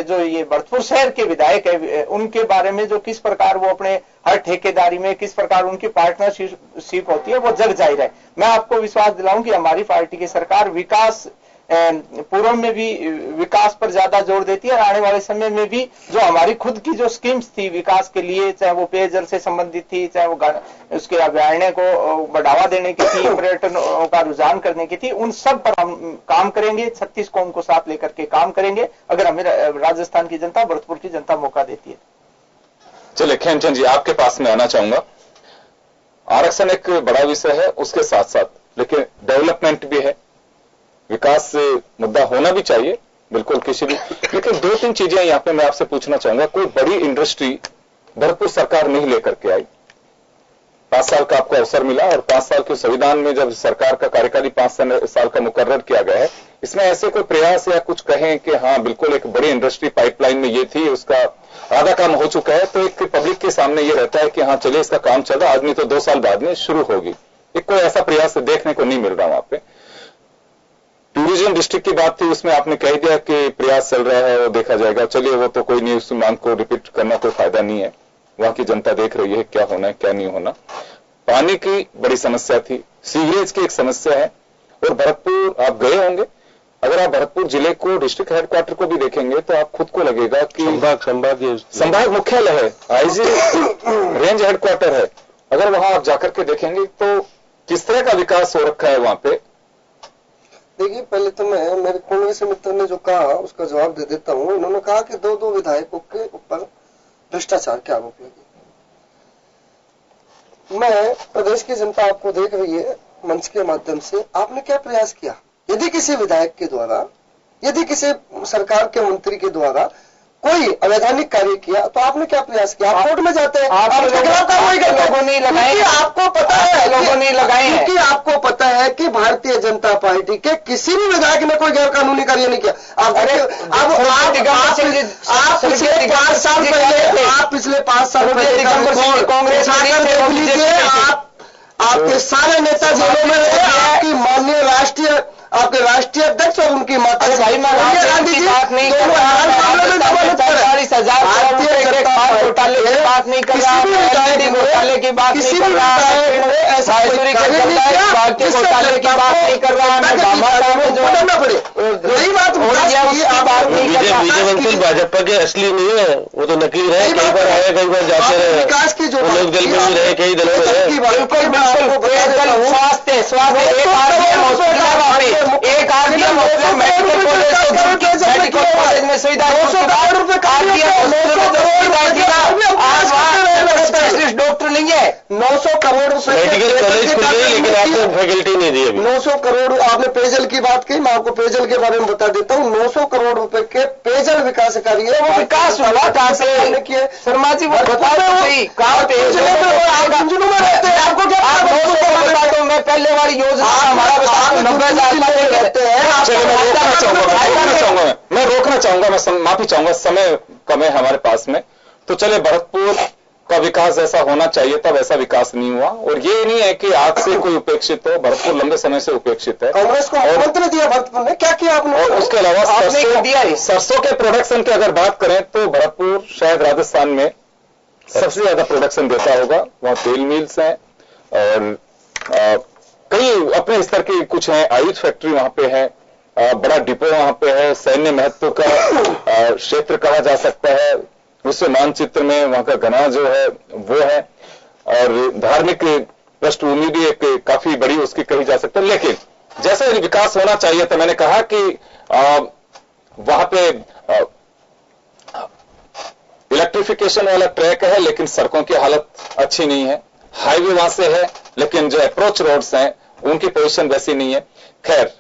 जो ये भरतपुर शहर के विधायक है, उनके बारे में जो किस प्रकार वो अपने हर ठेकेदारी में किस प्रकार उनकी पार्टनरशिप होती है, वो जग जाहिर है। मैं आपको विश्वास दिलाऊं कि हमारी पार्टी की सरकार विकास, पूर्व में भी विकास पर ज्यादा जोर देती है, और आने वाले समय में भी जो हमारी खुद की जो स्कीम्स थी विकास के लिए, चाहे वो पेयजल से संबंधित थी, चाहे वो उसके अभ्यारण्य को बढ़ावा देने की थी, पर्यटन का रुझान करने की थी, उन सब पर हम काम करेंगे। 36 कौम को साथ लेकर के काम करेंगे, अगर हमें राजस्थान की जनता, भरतपुर की जनता मौका देती है। चलिए खेमचंद जी, आपके पास में आना चाहूंगा। आरक्षण एक बड़ा विषय है, उसके साथ साथ लेकिन डेवलपमेंट भी है, विकास से मुद्दा होना भी चाहिए, बिल्कुल किसी भी, लेकिन 2-3 चीजें यहां पे मैं आपसे पूछना चाहूंगा। कोई बड़ी इंडस्ट्री भरतपुर सरकार नहीं लेकर के आई, 5 साल का आपको अवसर मिला, और 5 साल के संविधान में जब सरकार का कार्यकाल 5 साल का मुकर्रर किया गया है, इसमें ऐसे कोई प्रयास या कुछ कहें कि हाँ बिल्कुल एक बड़ी इंडस्ट्री पाइपलाइन में ये थी, उसका आधा काम हो चुका है, तो एक पब्लिक के सामने ये रहता है कि हाँ चलिए इसका काम चल रहा, आदमी तो 2 साल बाद में शुरू होगी। एक कोई ऐसा प्रयास देखने को नहीं मिल रहा वहां पे। टूरिज्म डिस्ट्रिक्ट की बात थी, उसमें आपने कह दिया कि प्रयास चल रहा है, वो देखा जाएगा। चलिए वो तो कोई नहीं, उस मांग को रिपीट करना कोई फायदा नहीं है, वहां की जनता देख रही है क्या होना है क्या नहीं होना। पानी की बड़ी समस्या थी, सीवरेज की एक समस्या है, और भरतपुर आप गए होंगे, अगर आप भरतपुर जिले को डिस्ट्रिक्ट हेडक्वार्टर को भी देखेंगे तो आप खुद को लगेगा कि संभाग मुख्यालय है, आईजी रेंज हेडक्वार्टर है। अगर वहां आप जाकर के देखेंगे तो किस तरह का विकास हो रखा है वहां पे। देखिए, पहले तो मैं मेरे कांग्रेस मित्र ने जो कहा उसका जवाब दे देता हूँ। इन्होंने कहा कि 2 विधायकों के ऊपर भ्रष्टाचार के आरोप लगे। मैं, प्रदेश की जनता आपको देख रही है मंच के माध्यम से, आपने क्या प्रयास किया? यदि किसी विधायक के द्वारा, यदि किसी सरकार के मंत्री के द्वारा कोई अवैधानिक कार्य किया, तो आपने क्या प्रयास किया? आप कोर्ट में जाते हैं, आपको पता है, लोगों ने लगाए, क्योंकि आपको पता है कि भारतीय जनता पार्टी के किसी भी विधायक ने कोई गैर कानूनी कार्य नहीं किया। आप पिछले 5 साल पहले, आप पिछले 5 साल पहले कांग्रेस देख लीजिए, आपके सारे नेता जेलों में रहे, आपकी माननीय आपके राष्ट्रीय अध्यक्ष और उनकी माता भाई मैं गांधी की बात नहीं कर रहा, 40,000 घोटाले की बात नहीं कर रहा, घोटाले की बात नहीं कर रहा, घोटाले की बात नहीं कर रहा, विजय भाजपा के असली नहीं है, वो तो नकली रहे, कई बार आए कई बार जाते रहे, विकास की जो लोक दल में भी रहे, कई दलों में रहे। स्वास्थ्य एक आरडीएम मेडिकल कॉलेज में सुविधा, 200 करोड़ रुपए डॉक्टर नहीं है, 900 करोड़ रुपए मेडिकल कॉलेज खुल गई, लेकिन आपने फैकल्टी नहीं दी अभी। 900 करोड़, आपने पेयजल की बात की, मैं आपको पेयजल के बारे में बता देता हूँ। 900 करोड़ रुपए के पेयजल विकास कार्य है, वो विकास हुआ कहाँ से किए शर्मा जी, वो बताओ सही, कहाँ पेयजल में रहते हैं, आपको क्या बता दो, मैं पहले वाली योजना हमारा बता दो, 90,000 कहते हैं। मैं रोकना चाहूंगा, मैं माफी चाहूंगा, समय कम है हमारे पास में, तो चले भरतपुर का विकास जैसा होना चाहिए था वैसा विकास नहीं हुआ, और ये नहीं है कि आज से कोई उपेक्षित हो, भरतपुर लंबे समय से उपेक्षित है। कांग्रेस को मंत्री दिया भरतपुर ने, क्या किया आपने? और उसके अलावा सरसों के प्रोडक्शन की अगर बात करें तो भरतपुर शायद राजस्थान में सबसे ज्यादा प्रोडक्शन देता होगा, वहां तेल मिल्स हैं और कई अपने स्तर की कुछ है, आयुध फैक्ट्री वहां पे है, बड़ा डिपो वहां पे है, सैन्य महत्व का क्षेत्र कहा जा सकता है, विश्व मानचित्र में वहां का घना जो है वो है, और धार्मिक पृष्ठभूमि भी एक काफी बड़ी उसकी कही जा सकती है। लेकिन जैसे विकास होना चाहिए था, मैंने कहा कि वहां पे इलेक्ट्रिफिकेशन वाला ट्रैक है, लेकिन सड़कों की हालत अच्छी नहीं है, हाईवे वहां से है, लेकिन जो अप्रोच रोड्स हैं उनकी पोजीशन वैसी नहीं है। खैर,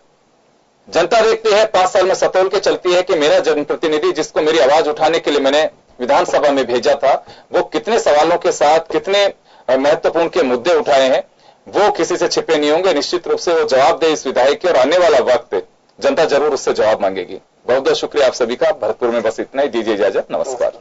जनता देखती है, 5 साल में सतोल के चलती है कि मेरा जनप्रतिनिधि जिसको मेरी आवाज उठाने के लिए मैंने विधानसभा में भेजा था, वो कितने सवालों के साथ कितने महत्वपूर्ण के मुद्दे उठाए हैं, वो किसी से छिपे नहीं होंगे। निश्चित रूप से वो जवाब दे इस विधायक के, और आने वाला वक्त जनता जरूर उससे जवाब मांगेगी। बहुत बहुत शुक्रिया आप सभी का। भरतपुर में बस इतना ही, दीजिए इजाजत, नमस्कार।